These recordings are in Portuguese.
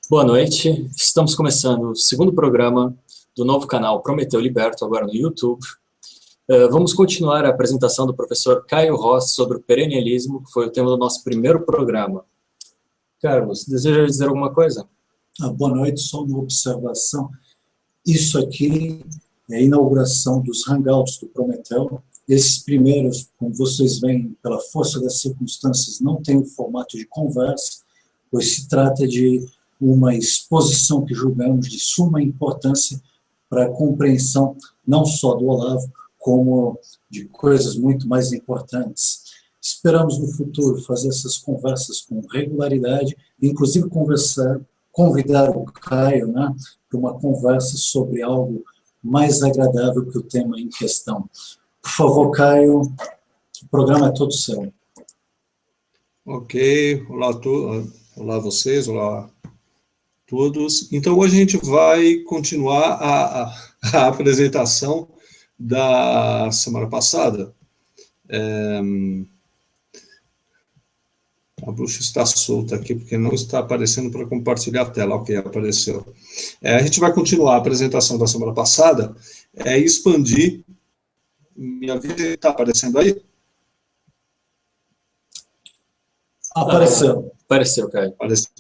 Boa noite, estamos começando o segundo programa do novo canal Prometeu Liberto, agora no YouTube. Vamos continuar a apresentação do professor Caio Ross sobre o perennialismo, que foi o tema do nosso primeiro programa. Carlos, deseja dizer alguma coisa? Boa noite, só uma observação. Isso aqui é a inauguração dos Hangouts do Prometeu. Esses primeiros, como vocês veem, pela força das circunstâncias, não tem o formato de conversa, pois se trata de uma exposição que julgamos de suma importância para a compreensão não só do Olavo, como de coisas muito mais importantes. Esperamos no futuro fazer essas conversas com regularidade, inclusive convidar o Caio, né, para uma conversa sobre algo mais agradável que o tema em questão. Por favor, Caio, o programa é todo seu. Ok, olá vocês, olá todos. Então, hoje a gente vai continuar a apresentação da semana passada. A bruxa está solta aqui, porque não está aparecendo para compartilhar a tela. Ok, apareceu. A gente vai continuar a apresentação da semana passada e expandir. Minha vida está aparecendo aí? Apareceu. Apareceu, Caio. Apareceu.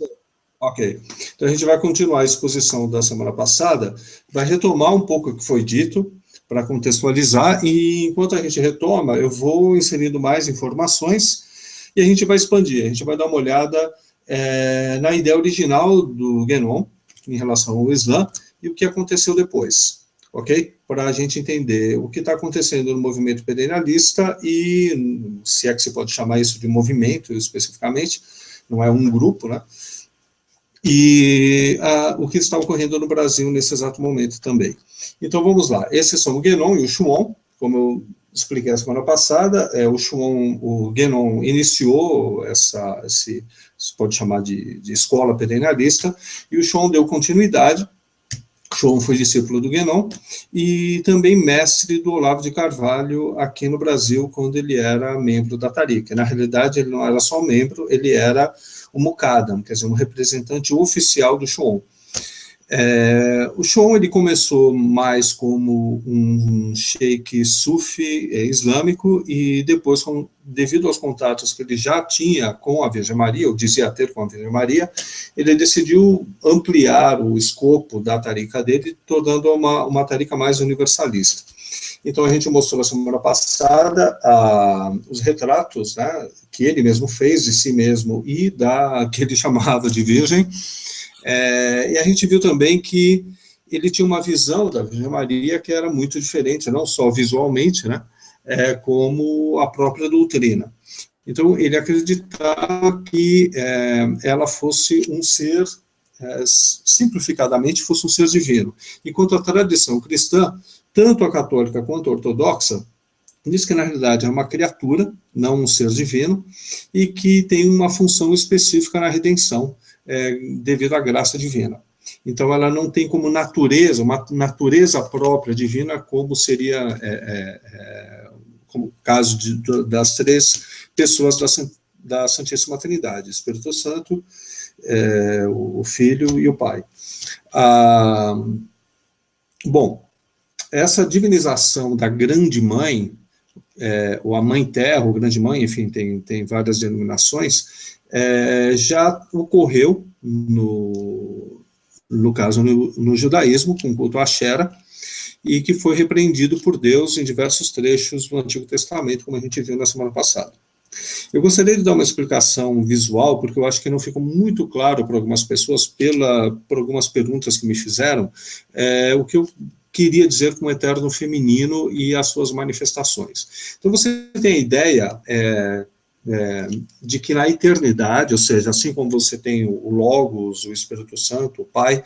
Ok. Então, a gente vai continuar a exposição da semana passada, vai retomar um pouco o que foi dito, para contextualizar, e enquanto a gente retoma, eu vou inserindo mais informações, e a gente vai expandir, a gente vai dar uma olhada na ideia original do Guénon, em relação ao Islã, e o que aconteceu depois, ok? Para a gente entender o que está acontecendo no movimento perennialista, e se é que se pode chamar isso de movimento, especificamente, não é um grupo, né? E o que está ocorrendo no Brasil nesse exato momento também. Então, vamos lá. Esses são o Guénon e o Schuon, como eu expliquei a semana passada. O Guénon iniciou se pode chamar de escola perennialista, e o Schuon deu continuidade. Schuon foi discípulo do Guénon e também mestre do Olavo de Carvalho aqui no Brasil, quando ele era membro da Tariqa. Na realidade, ele não era só membro, ele era o Muqaddam, quer dizer, um representante oficial do Schuon. O Schuon, ele começou mais como um sheik sufi islâmico, e depois, devido aos contatos que ele já tinha com a Virgem Maria, ou dizia ter com a Virgem Maria, ele decidiu ampliar o escopo da tarica dele, tornando uma tarica mais universalista. Então, a gente mostrou na semana passada os retratos, né, que ele mesmo fez de si mesmo e que ele chamava de Virgem, e a gente viu também que ele tinha uma visão da Virgem Maria que era muito diferente, não só visualmente, né, como a própria doutrina. Então, ele acreditava que ela fosse um ser, simplificadamente, fosse um ser divino. Enquanto a tradição cristã, tanto a católica quanto a ortodoxa, diz que, na realidade, é uma criatura, não um ser divino, e que tem uma função específica na redenção, devido à graça divina. Então, ela não tem como natureza, uma natureza própria divina, como seria, como o caso das três pessoas da Santíssima Trindade, Espírito Santo, o Filho e o Pai. Bom, essa divinização da Grande Mãe, ou a Mãe Terra, ou Grande Mãe, enfim, tem várias denominações, já ocorreu, no caso, no judaísmo, com o culto a Ashera, e que foi repreendido por Deus em diversos trechos do Antigo Testamento, como a gente viu na semana passada. Eu gostaria de dar uma explicação visual, porque eu acho que não ficou muito claro para algumas pessoas, por algumas perguntas que me fizeram, o que eu queria dizer com o eterno feminino e as suas manifestações. Então, você tem a ideia de que na eternidade, ou seja, assim como você tem o Logos, o Espírito Santo, o Pai,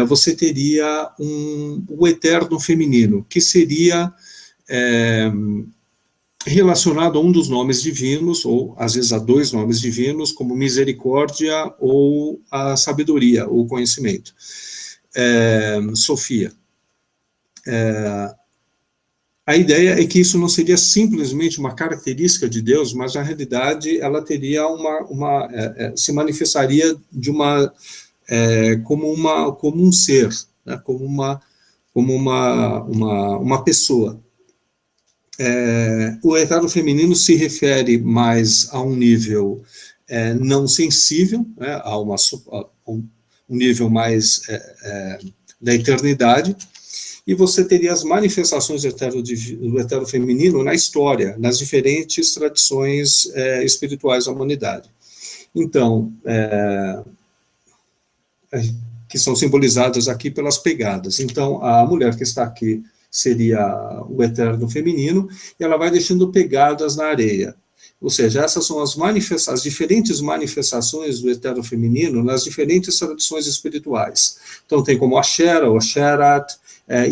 você teria o eterno feminino, que seria relacionado a um dos nomes divinos, ou às vezes a dois nomes divinos, como misericórdia ou a sabedoria, ou conhecimento. Sofia. A ideia é que isso não seria simplesmente uma característica de Deus, mas na realidade ela teria se manifestaria de uma como um ser, né, como uma pessoa. O eterno feminino se refere mais a um nível não sensível, né, a um nível mais da eternidade, e você teria as manifestações do eterno feminino na história, nas diferentes tradições espirituais da humanidade. Então, que são simbolizadas aqui pelas pegadas. Então, a mulher que está aqui seria o eterno feminino, e ela vai deixando pegadas na areia. Ou seja, essas são as diferentes manifestações do eterno feminino nas diferentes tradições espirituais. Então, tem como Ashera, Osheret,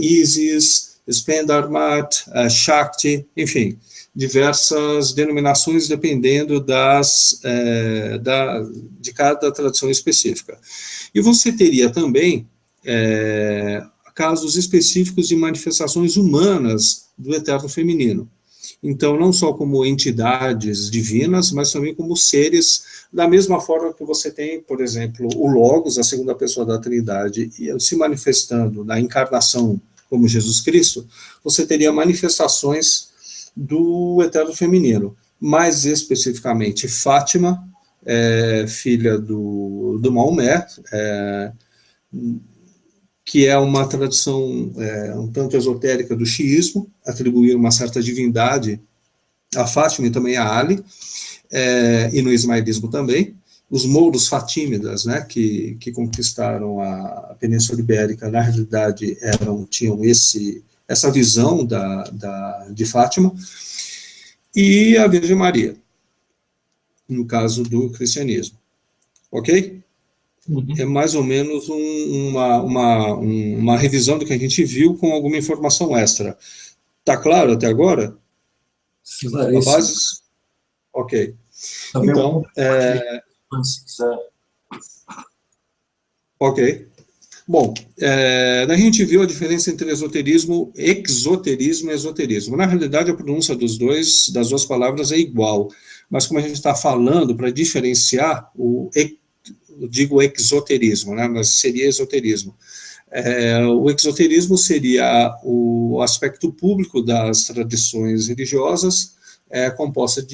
Isis, Spendarmat, Shakti, enfim, diversas denominações dependendo de cada tradição específica. E você teria também casos específicos de manifestações humanas do eterno feminino. Então, não só como entidades divinas, mas também como seres, da mesma forma que você tem, por exemplo, o Logos, a segunda pessoa da Trindade, se manifestando na encarnação como Jesus Cristo, você teria manifestações do eterno feminino. Mais especificamente, Fátima, filha do Maomé, que é uma tradição um tanto esotérica do xiismo, atribuir uma certa divindade a Fátima e também a Ali, e no ismaelismo também. Os mouros fatímidas, né, que conquistaram a Península Ibérica, na realidade tinham essa visão de Fátima, e a Virgem Maria, no caso do cristianismo. Ok? Uhum. É mais ou menos uma revisão do que a gente viu com alguma informação extra. Está claro até agora? Claríssimo. A base? Ok. Também então, se quiser. Ok. Bom, a gente viu a diferença entre exoterismo e esoterismo. Na realidade, a pronúncia das duas palavras é igual, mas como a gente está falando, para diferenciar, eu digo exoterismo, né, mas seria esoterismo. O exoterismo seria o aspecto público das tradições religiosas, composto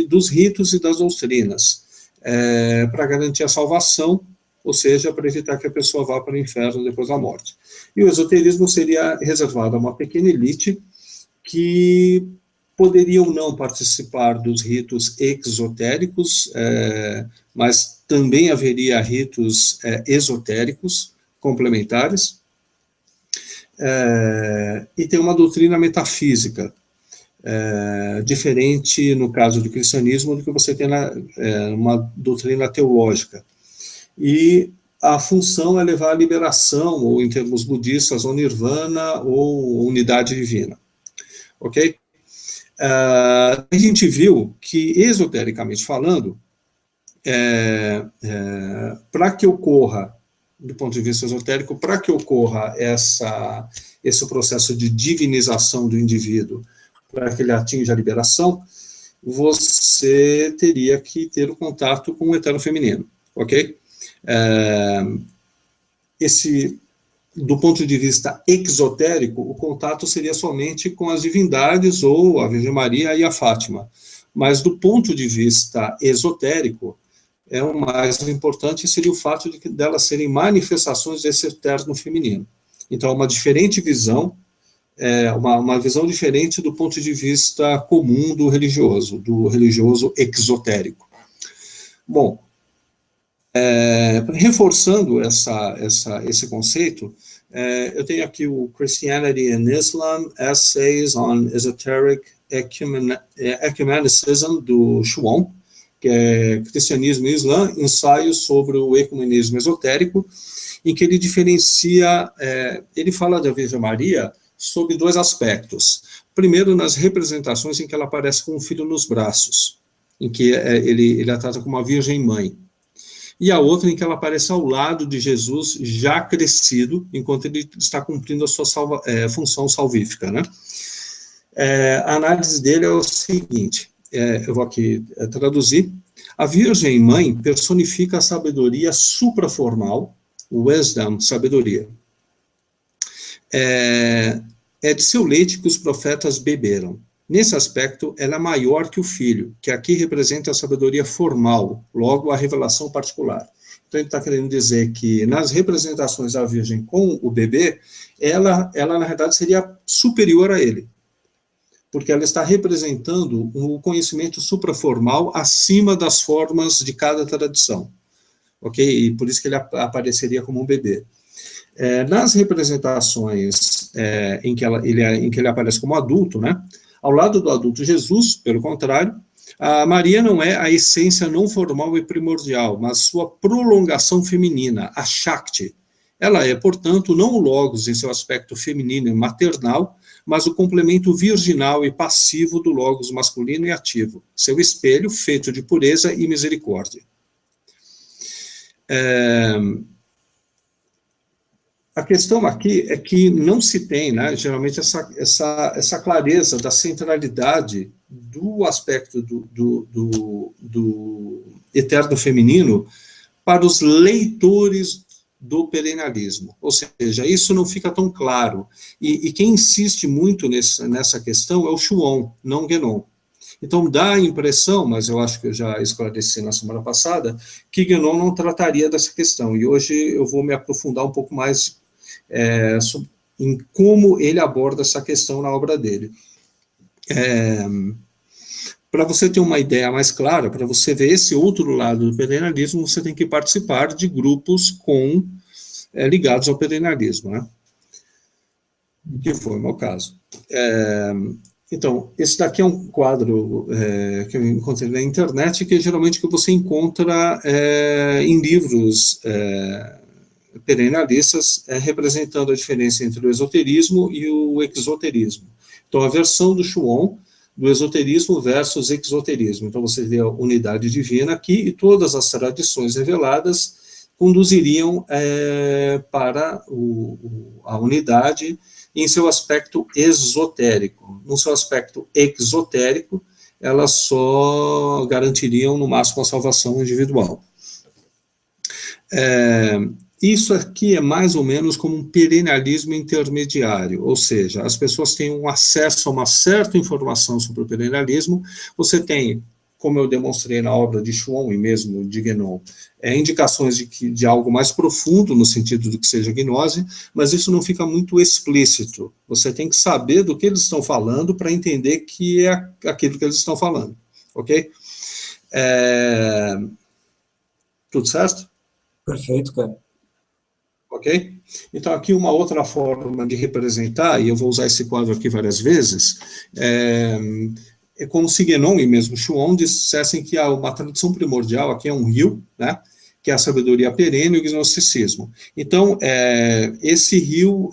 dos ritos e das doutrinas, para garantir a salvação, ou seja, para evitar que a pessoa vá para o inferno depois da morte. E o esoterismo seria reservado a uma pequena elite que poderia ou não participar dos ritos exotéricos, mas também haveria ritos esotéricos complementares, e tem uma doutrina metafísica, diferente, no caso do cristianismo, do que você tem uma doutrina teológica. E a função é levar à liberação, ou em termos budistas, ao nirvana, ou unidade divina. Ok? A gente viu que, esotericamente falando, para que ocorra, do ponto de vista esotérico, para que ocorra esse processo de divinização do indivíduo, para que ele atinja a liberação, você teria que ter o contato com o eterno feminino, ok? Do ponto de vista exotérico, o contato seria somente com as divindades, ou a Virgem Maria e a Fátima. Mas do ponto de vista esotérico, o mais importante seria o fato de delas serem manifestações desse eterno feminino. Então, uma diferente visão, uma visão diferente do ponto de vista comum do religioso exotérico. Bom, reforçando esse conceito, eu tenho aqui o Christianity and Islam, Essays on Esoteric Ecumenicism, do Chuon, que é Cristianismo e Islã, ensaios sobre o ecumenismo esotérico, em que ele diferencia, ele fala da Virgem Maria sob dois aspectos. Primeiro, nas representações em que ela aparece com o filho nos braços, em que ele a trata como uma virgem mãe. E a outra em que ela aparece ao lado de Jesus, já crescido, enquanto ele está cumprindo a sua função salvífica, né? A análise dele é o seguinte, eu vou aqui traduzir: A Virgem Mãe personifica a sabedoria supraformal, wisdom, sabedoria. É de seu leite que os profetas beberam. Nesse aspecto, ela é maior que o filho, que aqui representa a sabedoria formal, logo a revelação particular. Então, ele está querendo dizer que, nas representações da Virgem com o bebê, ela na verdade, seria superior a ele, porque ela está representando o conhecimento supraformal acima das formas de cada tradição, ok? E por isso que ele apareceria como um bebê. Nas representações em que ele aparece como adulto, né? Ao lado do adulto Jesus, pelo contrário, a Maria não é a essência não formal e primordial, mas sua prolongação feminina, a Shakti. Ela é, portanto, não o Logos em seu aspecto feminino e maternal, mas o complemento virginal e passivo do Logos masculino e ativo, seu espelho feito de pureza e misericórdia. A questão aqui é que não se tem, né, geralmente, essa clareza da centralidade do aspecto do eterno feminino para os leitores do perennialismo. Ou seja, isso não fica tão claro. E quem insiste muito nessa questão é o Chuon, não Guénon. Então, dá a impressão, mas eu acho que eu já esclareci na semana passada, que Guénon não trataria dessa questão. E hoje eu vou me aprofundar um pouco mais em como ele aborda essa questão na obra dele. Para você ter uma ideia mais clara, para você ver esse outro lado do perennialismo, você tem que participar de grupos ligados ao perennialismo, né? Que foi o meu caso. Então, esse daqui é um quadro que eu encontrei na internet, que é geralmente que você encontra em livros perennialistas, representando a diferença entre o esoterismo e o exoterismo. Então, a versão do Chuon, do esoterismo versus exoterismo. Então, você vê a unidade divina aqui, e todas as tradições reveladas conduziriam para a unidade em seu aspecto esotérico. No seu aspecto exotérico, elas só garantiriam, no máximo, a salvação individual. Isso aqui é mais ou menos como um perennialismo intermediário, ou seja, as pessoas têm um acesso a uma certa informação sobre o perennialismo. Você tem, como eu demonstrei na obra de Chuon e mesmo de Guénon, indicações de algo mais profundo, no sentido do que seja gnose, mas isso não fica muito explícito. Você tem que saber do que eles estão falando para entender que é aquilo que eles estão falando, ok? Tudo certo? Perfeito, cara. Ok? Então, aqui uma outra forma de representar, e eu vou usar esse quadro aqui várias vezes, é como se Guénon e mesmo Chuon dissessem que uma tradição primordial aqui é um rio, né, que é a sabedoria perene e o gnosticismo. Então, esse rio,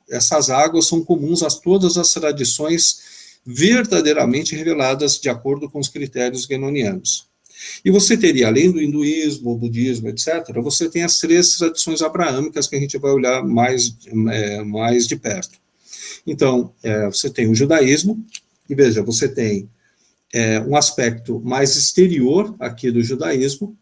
essas águas são comuns a todas as tradições verdadeiramente reveladas de acordo com os critérios guénonianos. E você teria, além do hinduísmo, budismo, etc., você tem as 3 tradições abraâmicas que a gente vai olhar mais de perto. Então, você tem o judaísmo, e veja, você tem um aspecto mais exterior aqui do judaísmo,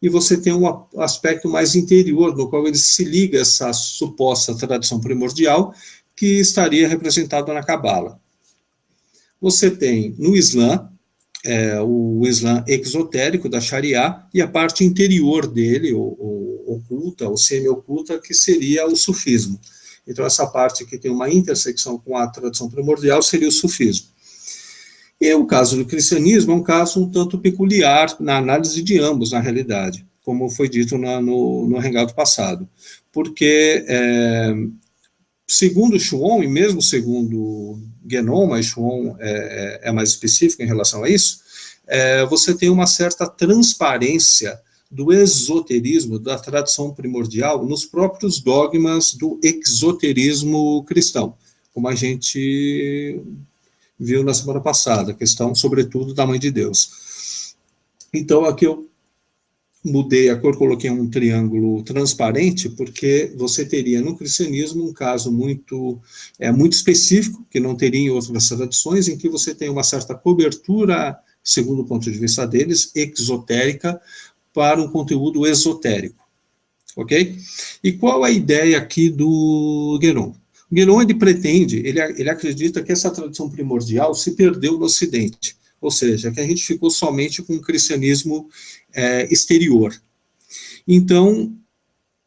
e você tem um aspecto mais interior, no qual ele se liga a essa suposta tradição primordial, que estaria representada na Cabala. Você tem, no Islã, o Islã exotérico da Sharia, e a parte interior dele, oculta, ou semi-oculta, que seria o sufismo. Então, essa parte que tem uma intersecção com a tradição primordial seria o sufismo. E o caso do cristianismo é um caso um tanto peculiar na análise de ambos, na realidade, como foi dito no Hangout passado. Porque, segundo Chuon, e mesmo segundo Guénon, mas Chuon é mais específico em relação a isso, você tem uma certa transparência do esoterismo, da tradição primordial, nos próprios dogmas do exoterismo cristão, como a gente viu na semana passada, a questão, sobretudo, da Mãe de Deus. Então, aqui eu mudei a cor, coloquei um triângulo transparente, porque você teria no cristianismo um caso muito específico, que não teria em outras tradições, em que você tem uma certa cobertura segundo o ponto de vista deles, exotérica para um conteúdo esotérico, ok? E qual a ideia aqui do Guénon? O Guénon, ele pretende, ele acredita que essa tradição primordial se perdeu no Ocidente, ou seja, que a gente ficou somente com o cristianismo exterior. Então,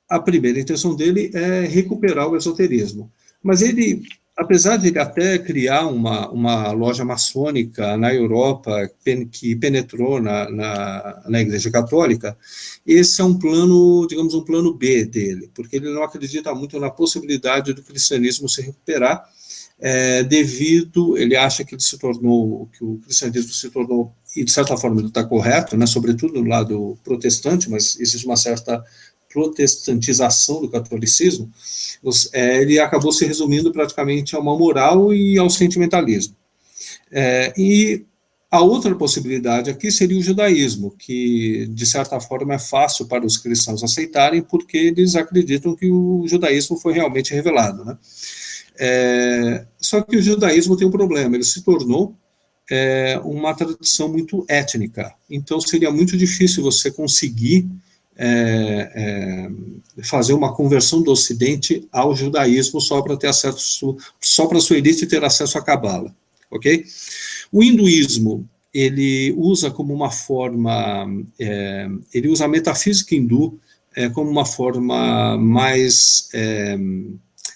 a primeira intenção dele é recuperar o esoterismo. Mas ele, apesar de ele até criar uma loja maçônica na Europa, que penetrou na Igreja Católica, esse é um plano, digamos, um plano B dele, porque ele não acredita muito na possibilidade do cristianismo se recuperar, ele acha que o cristianismo se tornou, e de certa forma ele está correto, né, sobretudo no lado protestante, mas existe uma certa protestantização do catolicismo, ele acabou se resumindo praticamente a uma moral e ao sentimentalismo. E a outra possibilidade aqui seria o judaísmo, que, de certa forma, é fácil para os cristãos aceitarem, porque eles acreditam que o judaísmo foi realmente revelado, né? Só que o judaísmo tem um problema, ele se tornou uma tradição muito étnica, então seria muito difícil você conseguir fazer uma conversão do Ocidente ao judaísmo só para ter acesso, só para a sua elite ter acesso à Cabala, ok? O hinduísmo, ele usa como uma forma, ele usa a metafísica hindu como uma forma mais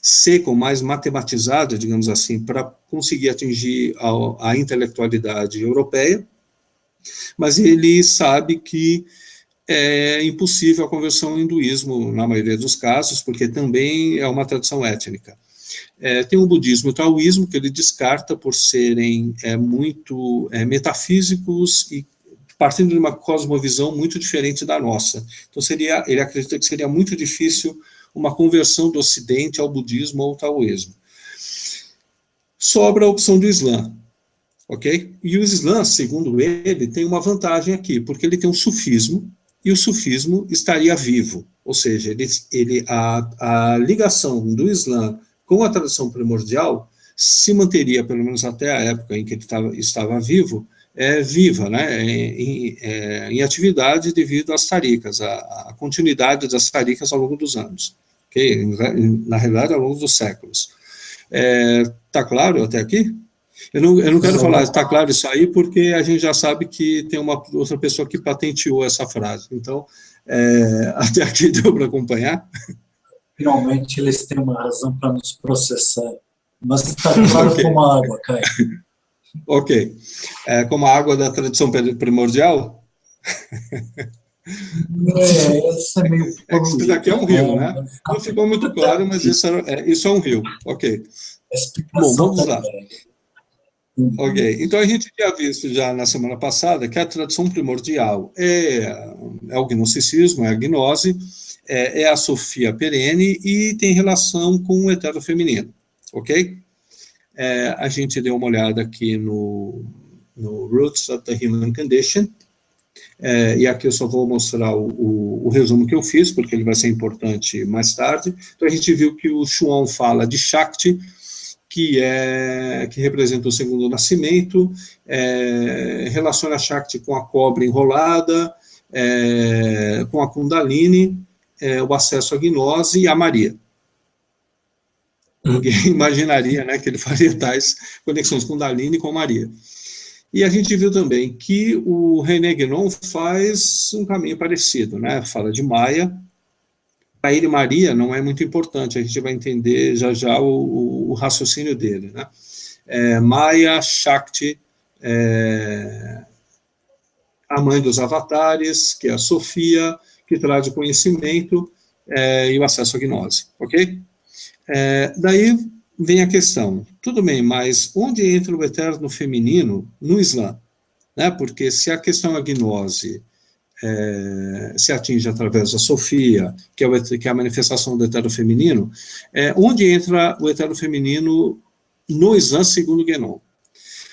seca, mais matematizada, digamos assim, para conseguir atingir a intelectualidade europeia, mas ele sabe que é impossível a conversão ao hinduísmo, na maioria dos casos, porque também é uma tradição étnica. Tem o budismo e o taoísmo, que ele descarta por serem muito metafísicos e partindo de uma cosmovisão muito diferente da nossa. Então, ele acredita que seria muito difícil uma conversão do Ocidente ao budismo ou ao taoísmo. Sobra a opção do Islã, ok? E o Islã, segundo ele, tem uma vantagem aqui, porque ele tem um sufismo, e o sufismo estaria vivo, ou seja, a ligação do Islã com a tradição primordial se manteria, pelo menos até a época em que ele estava vivo, viva, né, em atividade devido às taricas, a continuidade das taricas ao longo dos anos, okay? Na realidade, ao longo dos séculos. Tá claro até aqui? Eu não quero falar, está claro isso aí, porque a gente já sabe que tem uma outra pessoa que patenteou essa frase. Então, até aqui deu para acompanhar? Finalmente, eles têm uma razão para nos processar. Mas está claro okay. Como a água, Caio. Ok. Como a água da tradição primordial? Essa é meio... Isso daqui é um rio, né? Não ficou muito claro, mas isso é um rio. Ok. Bom, vamos lá. Ok, então a gente tinha visto já na semana passada que a tradição primordial é o gnosticismo, é a gnose, é a sofia perene e tem relação com o etero feminino, ok? A gente deu uma olhada aqui no Roots of the Human Condition, e aqui eu só vou mostrar o resumo que eu fiz, porque ele vai ser importante mais tarde. Então a gente viu que o Chuon fala de Shakti, que representa o segundo nascimento, relaciona Shakti com a cobra enrolada, com a Kundalini, o acesso à gnose e a Maria. Ninguém imaginaria, né, que ele faria tais conexões Kundalini com Maria. E a gente viu também que o René Guénon faz um caminho parecido, né, fala de Maia. Para ele, Maria não é muito importante, a gente vai entender já o raciocínio dele, né? Maia, Shakti, a mãe dos avatares, que é a Sofia, que traz o conhecimento e o acesso à gnose, ok? Daí vem a questão, tudo bem, mas onde entra o eterno feminino no Islã? Né? Porque se a questão é a gnose se atinge através da Sofia, que é a manifestação do etero feminino, onde entra o etero feminino no Islã segundo Guénon.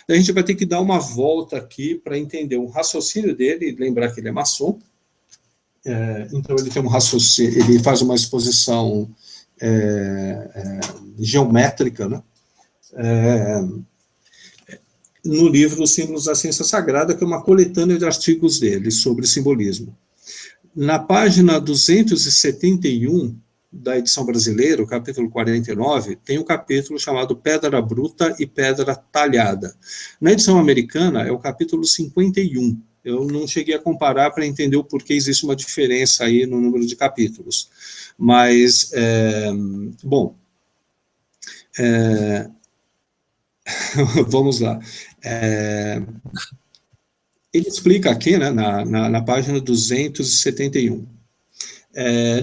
A gente vai ter que dar uma volta aqui para entender o raciocínio dele, e lembrar que ele é maçom, então ele tem um raciocínio, ele faz uma exposição geométrica, né? no livro Os Símbolos da Ciência Sagrada, que é uma coletânea de artigos dele sobre simbolismo. Na página 271 da edição brasileira, o capítulo 49, tem um capítulo chamado Pedra Bruta e Pedra Talhada. Na edição americana, é o capítulo 51. Eu não cheguei a comparar para entender o porquê existe uma diferença aí no número de capítulos. Mas, bom, vamos lá. Ele explica aqui, né, na página 271.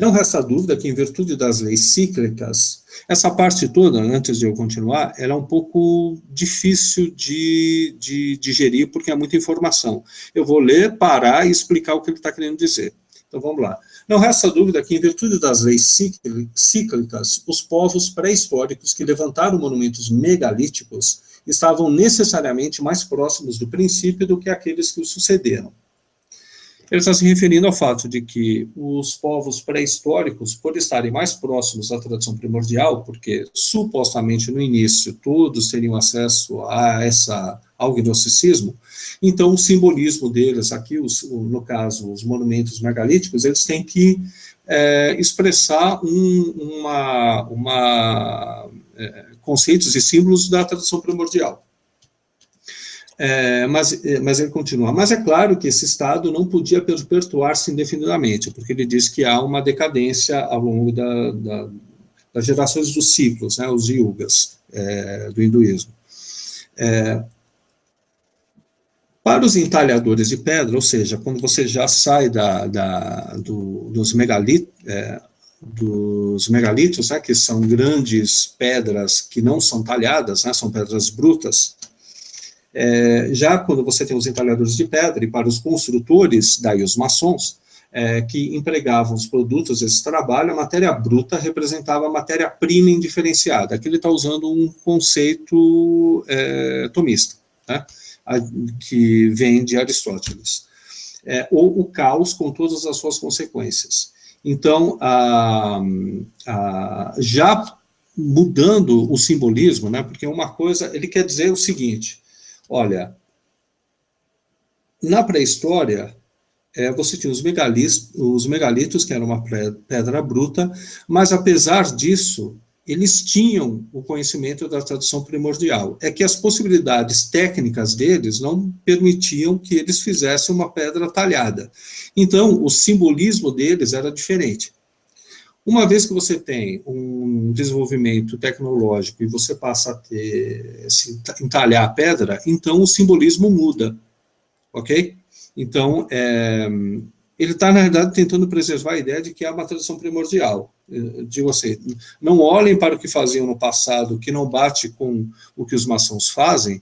Não resta dúvida que, em virtude das leis cíclicas, essa parte toda, antes de eu continuar, ela é um pouco difícil de digerir, porque é muita informação. Eu vou ler, parar e explicar o que ele está querendo dizer. Então, vamos lá. Não resta dúvida que, em virtude das leis cíclicas, os povos pré-históricos que levantaram monumentos megalíticos estavam necessariamente mais próximos do princípio do que aqueles que o sucederam. Ele está se referindo ao fato de que os povos pré-históricos, por estarem mais próximos da tradição primordial, porque supostamente no início todos teriam acesso ao gnosticismo, então o simbolismo deles, aqui no caso os monumentos megalíticos, eles têm que expressar conceitos e símbolos da tradição primordial. Mas ele continua. Mas é claro que esse estado não podia perpetuar-se indefinidamente, porque ele diz que há uma decadência ao longo das gerações dos ciclos, né, os yugas do hinduísmo. Para os entalhadores de pedra, ou seja, quando você já sai dos megalitos, né, que são grandes pedras que não são talhadas, né, são pedras brutas, já quando você tem os entalhadores de pedra, e para os construtores, daí os maçons, que empregavam os produtos desse trabalho, a matéria bruta representava a matéria-prima indiferenciada. Aqui ele está usando um conceito tomista, né, que vem de Aristóteles, ou o caos com todas as suas consequências. Então, já mudando o simbolismo, né, porque uma coisa, ele quer dizer o seguinte: olha, na pré-história, você tinha os megalitos, que era uma pedra bruta, mas apesar disso, eles tinham o conhecimento da tradição primordial. É que as possibilidades técnicas deles não permitiam que eles fizessem uma pedra talhada. Então, o simbolismo deles era diferente. Uma vez que você tem um desenvolvimento tecnológico e você passa a entalhar a pedra, então o simbolismo muda, ok? Então, ele está, na realidade, tentando preservar a ideia de que é uma tradição primordial. Eu digo assim, não olhem para o que faziam no passado, que não bate com o que os maçons fazem,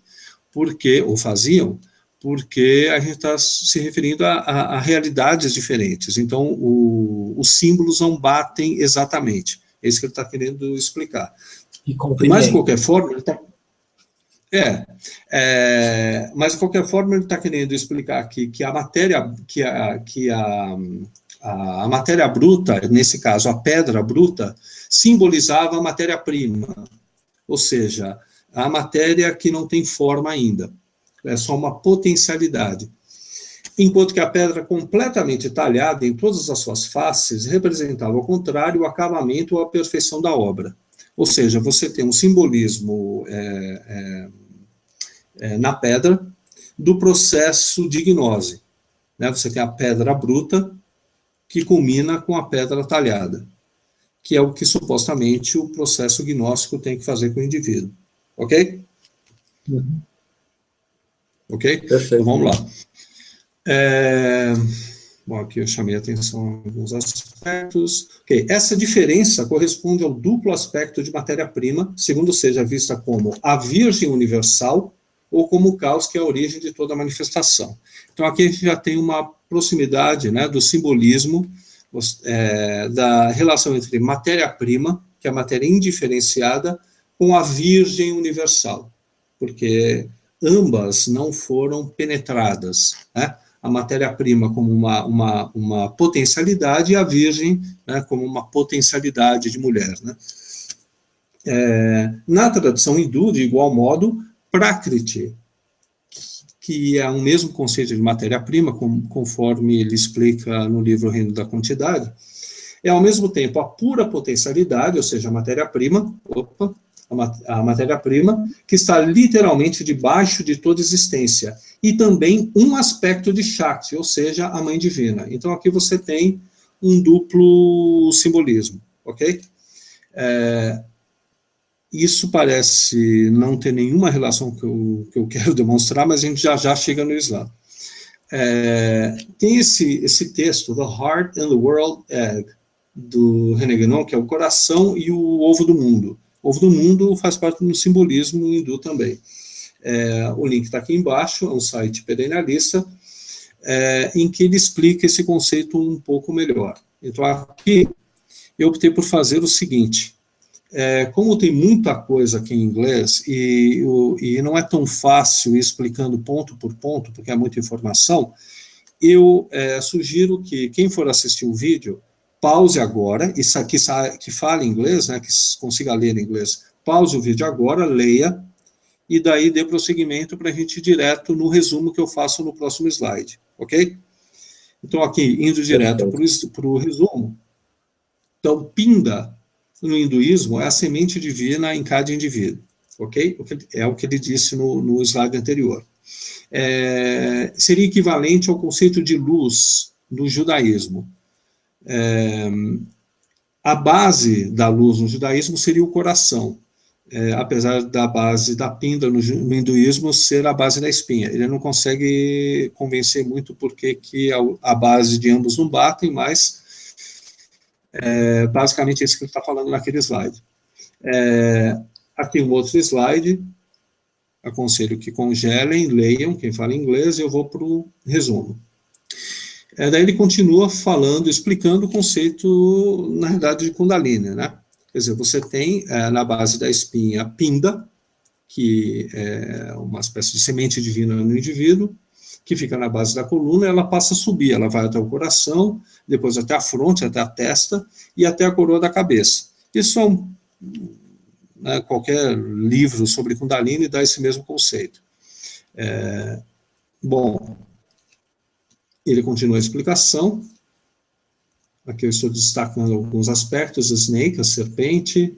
faziam, porque a gente está se referindo a realidades diferentes. Então, os símbolos não batem exatamente. É isso que ele está querendo explicar. Mas, de qualquer forma, ele está... mas, de qualquer forma, ele está querendo explicar aqui que a matéria bruta, nesse caso, a pedra bruta, simbolizava a matéria-prima, ou seja, a matéria que não tem forma ainda. É só uma potencialidade. Enquanto que a pedra completamente talhada em todas as suas faces representava, ao contrário, o acabamento ou a perfeição da obra. Ou seja, você tem um simbolismo na pedra do processo de gnose. Né? Você tem a pedra bruta que culmina com a pedra talhada, que é o que supostamente o processo gnóstico tem que fazer com o indivíduo. Ok? Uhum. Ok? Perfeito. Então, vamos lá. Bom, aqui eu chamei a atenção a alguns aspectos. Okay. Essa diferença corresponde ao duplo aspecto de matéria-prima, segundo seja vista como a virgem universal ou como o caos, que é a origem de toda a manifestação. Então, aqui a gente já tem uma proximidade, né, do simbolismo, da relação entre matéria-prima, que é a matéria indiferenciada, com a virgem universal, porque ambas não foram penetradas, né? A matéria-prima como uma potencialidade e a virgem, né, como uma potencialidade de mulher, né? Na tradição hindu, de igual modo, Prakriti que é o mesmo conceito de matéria-prima, conforme ele explica no livro O Reino da Quantidade, é ao mesmo tempo a pura potencialidade, ou seja, a matéria-prima, a matéria-prima, que está literalmente debaixo de toda existência, e também um aspecto de Shakti, ou seja, a Mãe Divina. Então, aqui você tem um duplo simbolismo, ok? Isso parece não ter nenhuma relação que eu quero demonstrar, mas a gente já chega no Islã. Tem esse texto, The Heart and the World Egg, do René Guénon, que é o coração e o ovo do mundo. O ovo do mundo faz parte do simbolismo hindu também. O link está aqui embaixo, é um site perennialista, em que ele explica esse conceito um pouco melhor. Então, aqui, eu optei por fazer o seguinte: como tem muita coisa aqui em inglês, e não é tão fácil ir explicando ponto por ponto, porque é muita informação, eu sugiro que quem for assistir o vídeo, pause agora, que fale inglês, né, que consiga ler inglês, pause o vídeo agora, leia, e daí dê prosseguimento para a gente ir direto no resumo que eu faço no próximo slide, ok? Então, aqui, indo direto para o resumo. Então, Pinda, no hinduísmo, é a semente divina em cada indivíduo, ok? É o que ele disse no slide anterior. Seria equivalente ao conceito de luz no judaísmo. A base da luz no judaísmo seria o coração, apesar da base da Pinda no hinduísmo ser a base da espinha. Ele não consegue convencer muito porque que a base de ambos não batem, mas basicamente é isso que ele está falando naquele slide. Aqui um outro slide, aconselho que congelem, leiam, quem fala inglês, e eu vou para o resumo. Daí ele continua falando, explicando o conceito, na realidade, de Kundalini, né? Quer dizer, você tem na base da espinha Pinda, que é uma espécie de semente divina no indivíduo, que fica na base da coluna, ela passa a subir, ela vai até o coração, depois até a fronte, até a testa, e até a coroa da cabeça. Isso qualquer livro sobre Kundalini dá esse mesmo conceito. Bom, ele continua a explicação. Aqui eu estou destacando alguns aspectos: a snake, a serpente,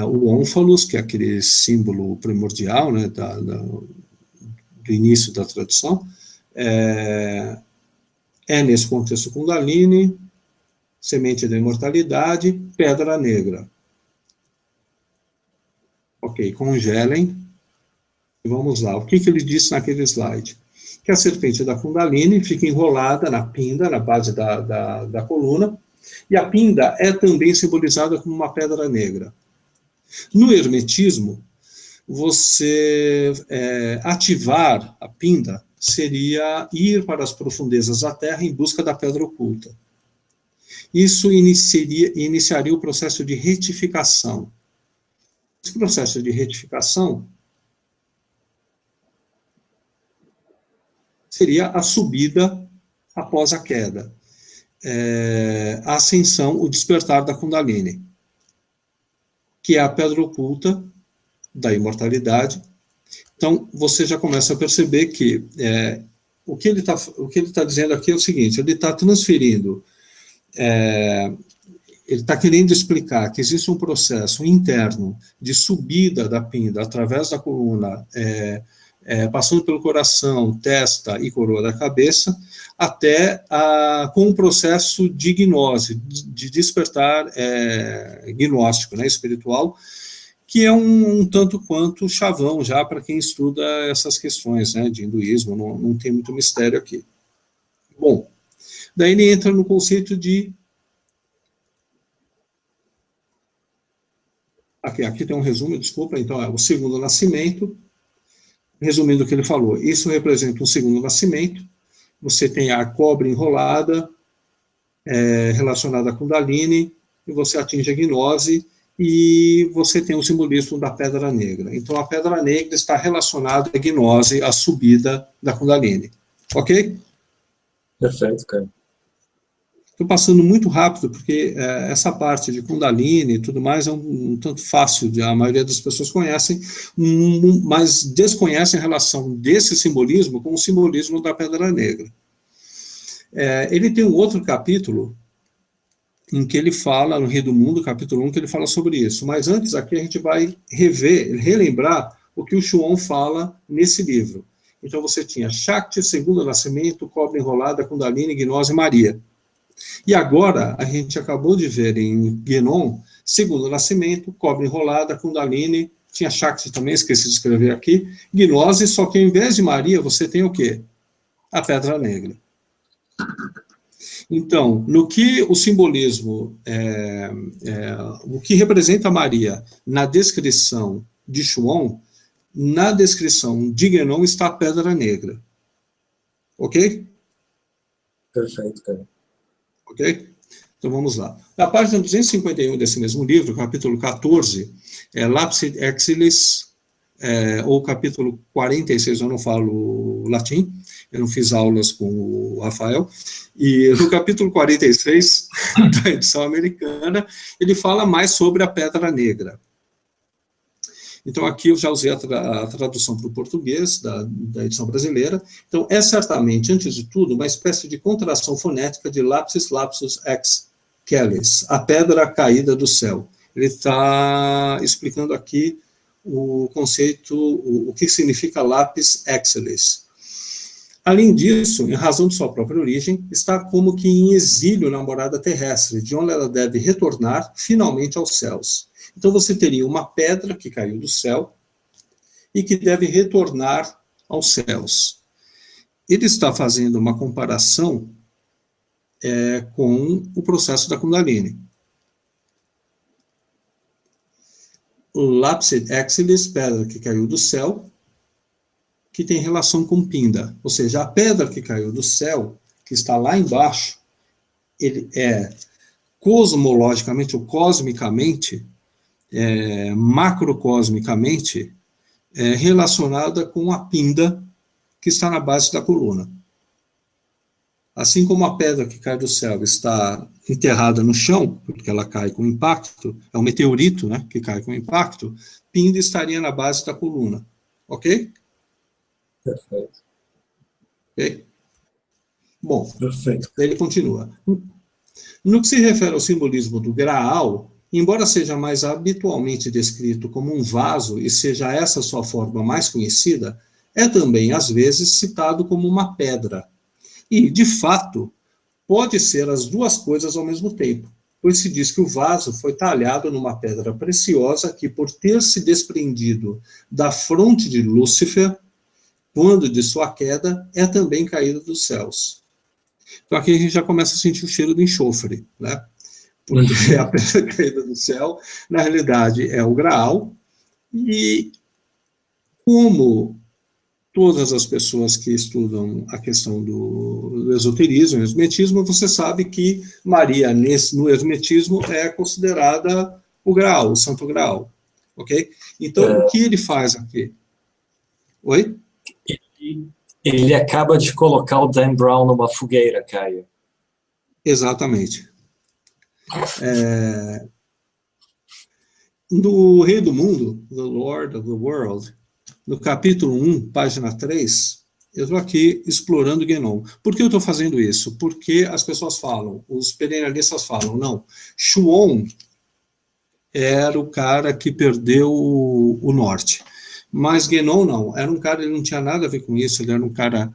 o ónfalos, que é aquele símbolo primordial, né, do início da tradução, nesse contexto Kundalini, semente da imortalidade, pedra negra. Ok, congelem, e vamos lá. O que ele disse naquele slide? Que a serpente da Kundalini fica enrolada na pinda, na base da coluna, e a pinda é também simbolizada como uma pedra negra. No hermetismo, você ativar a pinda seria ir para as profundezas da Terra em busca da pedra oculta. Isso iniciaria o processo de retificação. Esse processo de retificação seria a subida após a queda, a ascensão, o despertar da Kundalini, que é a pedra oculta da imortalidade. Então, você já começa a perceber que o que ele tá dizendo aqui é o seguinte: ele está transferindo, ele está querendo explicar que existe um processo interno de subida da pinda através da coluna, passando pelo coração, testa e coroa da cabeça, até com um processo de gnose, de despertar gnóstico, né, espiritual, que é um tanto quanto chavão já para quem estuda essas questões, né, de hinduísmo, não tem muito mistério aqui. Bom, daí ele entra no conceito de... Aqui tem um resumo, desculpa, então é o segundo nascimento. Resumindo o que ele falou, isso representa um segundo nascimento. Você tem a cobra enrolada, relacionada a Kundalini, e você atinge a gnose, e você tem o simbolismo da pedra negra. Então, a pedra negra está relacionada à gnose, à subida da Kundalini. Ok? Perfeito, cara. Estou passando muito rápido, porque essa parte de Kundalini e tudo mais é um tanto fácil, a maioria das pessoas conhecem, mas desconhecem a relação desse simbolismo com o simbolismo da Pedra Negra. Ele tem um outro capítulo em que ele fala, no Rei do Mundo, capítulo 1, que ele fala sobre isso. Mas antes, aqui a gente vai relembrar o que o Chuon fala nesse livro. Então você tinha Shakti, segundo nascimento, cobra enrolada, Kundalini, Gnose e Maria. E agora, a gente acabou de ver em Genon, segundo nascimento, cobra enrolada, Kundalini, tinha Shakti também, esqueci de escrever aqui, Gnose, só que ao invés de Maria, você tem o quê? A Pedra Negra. Então, no que o simbolismo, o que representa Maria na descrição de Chuon, na descrição de Genon está a Pedra Negra. Ok? Perfeito, cara. Ok? Então vamos lá. Na página 251 desse mesmo livro, capítulo 14, Lapsid Exilis, ou capítulo 46, eu não falo latim, eu não fiz aulas com o Rafael, e no capítulo 46 da edição americana, ele fala mais sobre a Pedra Negra. Então, aqui eu já usei a tradução para o português da edição brasileira. Então, é certamente, antes de tudo, uma espécie de contração fonética de lapsus lapsus ex Kellis, a pedra caída do céu. Ele está explicando aqui o conceito, o que significa lapis exilis. Além disso, em razão de sua própria origem, está como que em exílio na morada terrestre, de onde ela deve retornar finalmente aos céus. Então você teria uma pedra que caiu do céu e que deve retornar aos céus. Ele está fazendo uma comparação com o processo da Kundalini. O Lapsid Exilis, pedra que caiu do céu, que tem relação com Pinda. Ou seja, a pedra que caiu do céu, que está lá embaixo, ele é cosmologicamente ou cosmicamente, macrocosmicamente, relacionada com a Pinda que está na base da coluna. Assim como a pedra que cai do céu está enterrada no chão, porque ela cai com impacto, é um meteorito, né, que cai com impacto, Pinda estaria na base da coluna. Ok? Perfeito. Ok? Bom, Perfeito. ele continua. No que se refere ao simbolismo do Graal, embora seja mais habitualmente descrito como um vaso e seja essa sua forma mais conhecida, é também, às vezes, citado como uma pedra. E, de fato, pode ser as duas coisas ao mesmo tempo, pois se diz que o vaso foi talhado numa pedra preciosa que, por ter se desprendido da fronte de Lúcifer, quando de sua queda, é também caída dos céus. Então aqui a gente já começa a sentir o cheiro do enxofre, né? Porque a pedra caída do céu, na realidade, é o Graal, e como todas as pessoas que estudam a questão do esoterismo e hermetismo, você sabe que Maria, no hermetismo, é considerada o Graal, o Santo Graal, ok? Então, o que ele faz aqui? Oi? Ele acaba de colocar o Dan Brown numa fogueira, Caio. Exatamente. No Rei do Mundo, The Lord of the World, no capítulo 1, página 3, eu estou aqui explorando Genon. Por que eu estou fazendo isso? Porque as pessoas falam, os perennialistas falam, não, Chuon era o cara que perdeu o norte. Mas Genon não, era um cara, ele não tinha nada a ver com isso, ele era um cara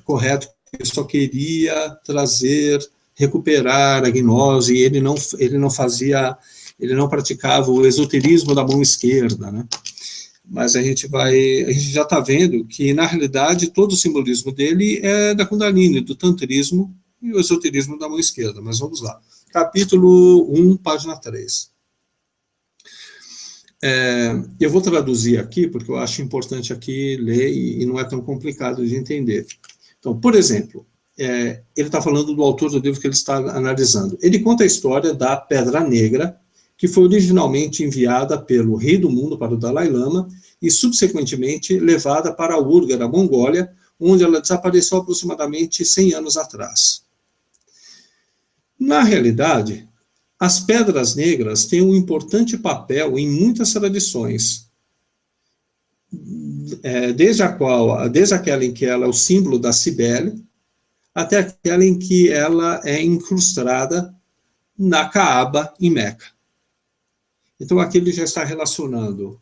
correto, que só queria recuperar a gnose, e ele não praticava o esoterismo da mão esquerda, né? Mas a gente já está vendo que, na realidade, todo o simbolismo dele é da Kundalini, do tantrismo e o esoterismo da mão esquerda. Mas vamos lá. Capítulo 1, página 3. Eu vou traduzir aqui, porque eu acho importante aqui ler e não é tão complicado de entender. Então, por exemplo, ele está falando do autor do livro que ele está analisando. Ele conta a história da Pedra Negra, que foi originalmente enviada pelo Rei do Mundo para o Dalai Lama e, subsequentemente, levada para a Urga, da Mongólia, onde ela desapareceu aproximadamente 100 anos atrás. Na realidade, as pedras negras têm um importante papel em muitas tradições, desde aquela em que ela é o símbolo da Cibele, até aquela em que ela é incrustada na Caaba, em Meca. Então, aqui ele já está relacionando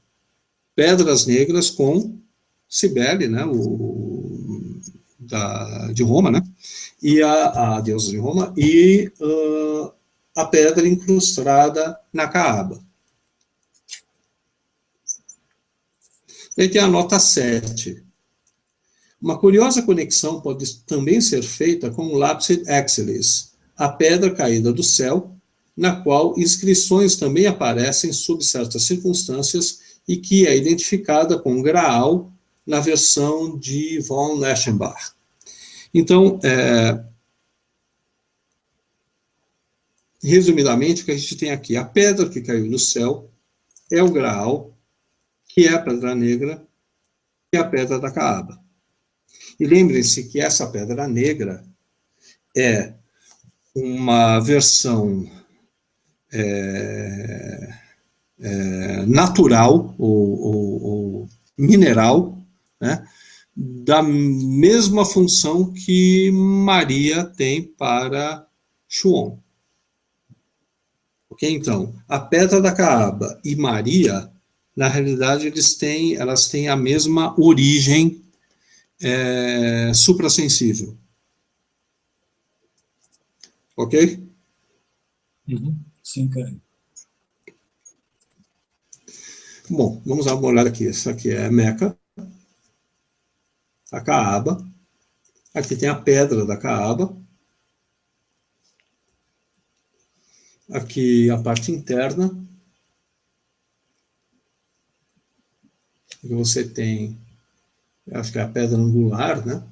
pedras negras com Cibele, né, de Roma, né, e a deusa de Roma, e a pedra incrustada na Caaba. Aí tem a nota 7. Uma curiosa conexão pode também ser feita com o Lapis Exilis, a pedra caída do céu, na qual inscrições também aparecem sob certas circunstâncias e que é identificada com Graal na versão de von Eschenbach. Então, resumidamente, o que a gente tem aqui, a pedra que caiu do céu é o Graal, que é a pedra negra, e a pedra da Caaba. E lembrem-se que essa pedra negra é uma versão natural ou mineral, né, da mesma função que Maria tem para Shuon. Ok? Então, a pedra da Caaba e Maria, na realidade, elas têm a mesma origem suprassensível. Ok? Uhum. Sim, cara. Bom, vamos dar uma olhada aqui. Isso aqui é Meca, a Caaba. Aqui tem a pedra da Caaba. Aqui a parte interna. Aqui você tem, acho que é a pedra angular, né?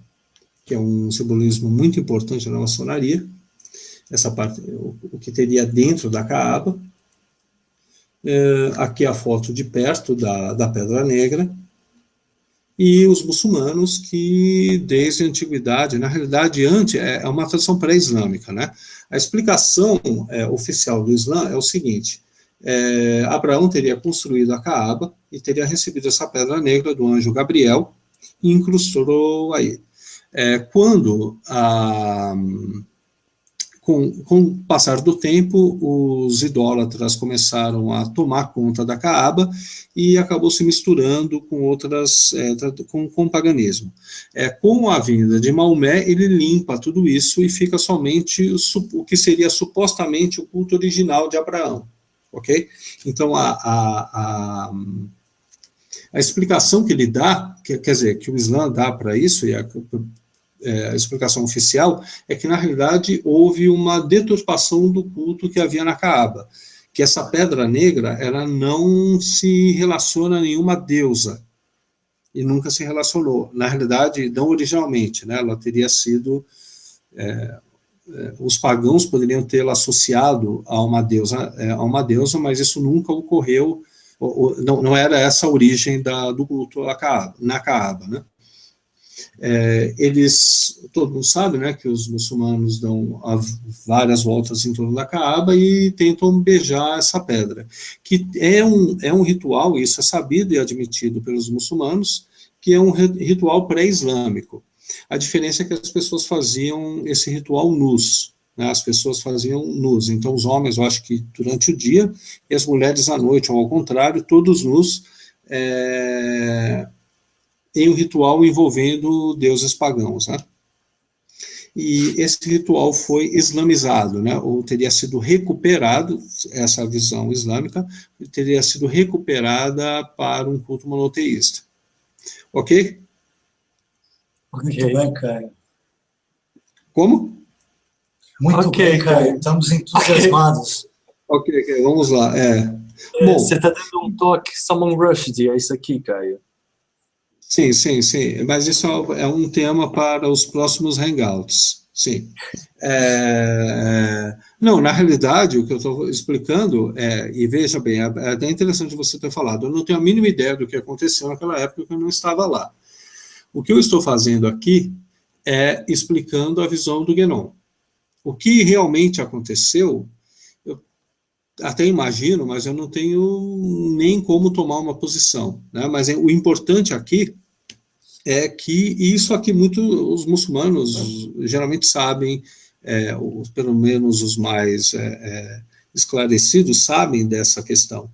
Que é um simbolismo muito importante na maçonaria. Essa parte, o que teria dentro da Caaba. Aqui a foto de perto da Pedra Negra. E os muçulmanos que, desde a antiguidade, na realidade, é uma tradição pré-islâmica, né? A explicação oficial do Islã é o seguinte: Abraão teria construído a Caaba e teria recebido essa pedra negra do anjo Gabriel e incrustou aí. Com o passar do tempo, os idólatras começaram a tomar conta da Caaba e acabou se misturando com com o paganismo. Com a vinda de Maomé, ele limpa tudo isso e fica somente o que seria supostamente o culto original de Abraão. Ok? Então, a explicação que ele dá, quer dizer, que o Islã dá para isso, e a explicação oficial, é que, na realidade, houve uma deturpação do culto que havia na Caaba, que essa pedra negra, ela não se relaciona a nenhuma deusa, e nunca se relacionou. Na realidade, não originalmente, né, ela teria sido... os pagãos poderiam tê-la associado a uma deusa, mas isso nunca ocorreu, não era essa a origem do culto na Caaba, né? Todo mundo sabe, né, que os muçulmanos dão várias voltas em torno da Caaba e tentam beijar essa pedra, que é um ritual, isso é sabido e admitido pelos muçulmanos, que é um ritual pré-islâmico. A diferença é que as pessoas faziam esse ritual nus, né, as pessoas faziam nus, então os homens, eu acho que durante o dia, e as mulheres à noite, ou ao contrário, todos nus, em um ritual envolvendo deuses pagãos, né? E esse ritual foi islamizado, né? Ou teria sido recuperado, essa visão islâmica, teria sido recuperada para um culto monoteísta. Ok? Muito bem, Caio. Como? Muito bem, Caio. Estamos entusiasmados. Ok, vamos lá. Bom, você está dando um toque Salman Rushdie, é isso aqui, Caio. Sim, mas isso é um tema para os próximos hangouts, sim. Não, na realidade, o que eu estou explicando e veja bem, é até interessante você ter falado, eu não tenho a mínima ideia do que aconteceu naquela época, porque eu não estava lá. O que eu estou fazendo aqui é explicando a visão do Guénon. O que realmente aconteceu, eu até imagino, mas eu não tenho nem como tomar uma posição, né? Mas o importante aqui é que isso aqui os muçulmanos geralmente sabem, pelo menos os mais esclarecidos sabem dessa questão.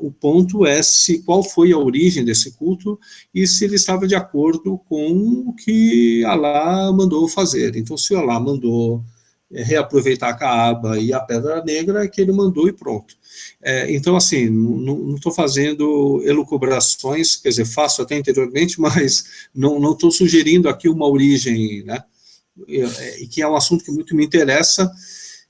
O ponto é qual foi a origem desse culto e se ele estava de acordo com o que Alá mandou fazer. Então, se Alá mandou reaproveitar a Kaaba e a Pedra Negra, é que ele mandou e pronto. Então, assim, não estou fazendo elucubrações, quer dizer, faço até anteriormente, mas não estou sugerindo aqui uma origem, né, e que é um assunto que muito me interessa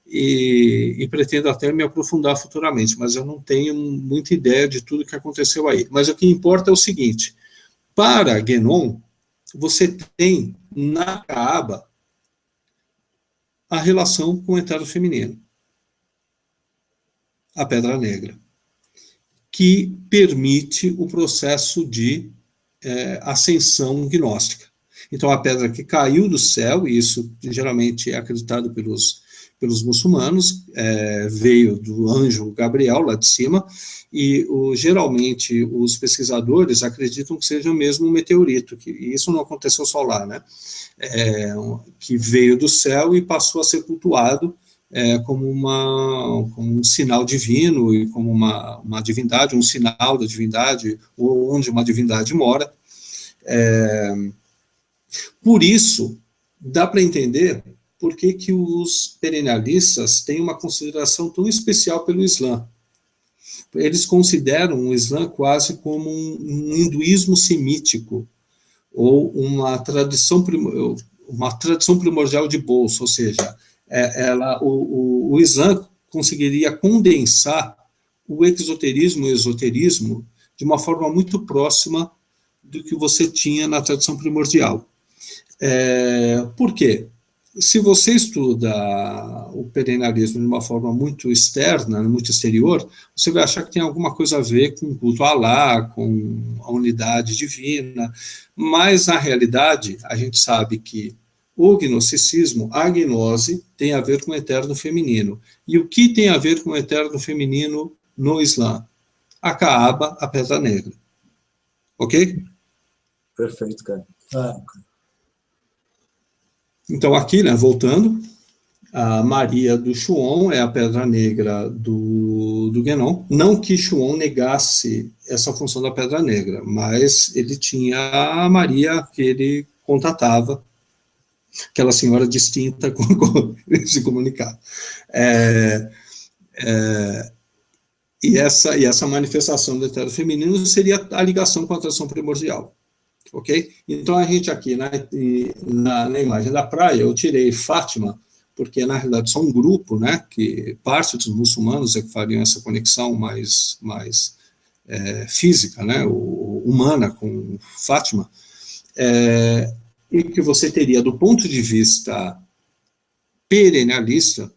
e pretendo até me aprofundar futuramente, mas eu não tenho muita ideia de tudo que aconteceu aí. Mas o que importa é o seguinte, para Guénon, você tem na Kaaba a relação com o eterno feminino, a Pedra Negra, que permite o processo de ascensão gnóstica. Então, a pedra que caiu do céu, e isso geralmente é acreditado pelos muçulmanos, veio do anjo Gabriel, lá de cima, e geralmente os pesquisadores acreditam que seja mesmo um meteorito, e isso não aconteceu só lá, né? Que veio do céu e passou a ser cultuado como um sinal divino e como uma divindade, um sinal da divindade, ou onde uma divindade mora. Por isso, dá para entender por que os perennialistas têm uma consideração tão especial pelo Islã. Eles consideram o Islã quase como um hinduísmo semítico, ou uma tradição primordial de bolso, ou seja, o Islã conseguiria condensar o exoterismo e o esoterismo de uma forma muito próxima do que você tinha na tradição primordial. Por quê? Se você estuda o perennialismo de uma forma muito externa, muito exterior, você vai achar que tem alguma coisa a ver com o culto a Alá, com a unidade divina, mas, na realidade, a gente sabe que o gnosticismo, a gnose, tem a ver com o eterno feminino. E o que tem a ver com o eterno feminino no Islã? A Kaaba, a Pedra Negra. Ok? Perfeito, cara. Claro, cara. Então, aqui, né, voltando, a Maria do Shuon é a Pedra Negra do Guénon. Não que Shuon negasse essa função da Pedra Negra, mas ele tinha a Maria que ele contatava, aquela senhora distinta com ele se comunicava. E essa manifestação do eterno feminino seria a ligação com a tradição primordial. Ok? Então, a gente aqui, na imagem da praia, eu tirei Fátima, porque, na realidade, só um grupo, né, que parte dos muçulmanos é que fariam essa conexão mais física, né, humana com Fátima, e que você teria, do ponto de vista perennialista,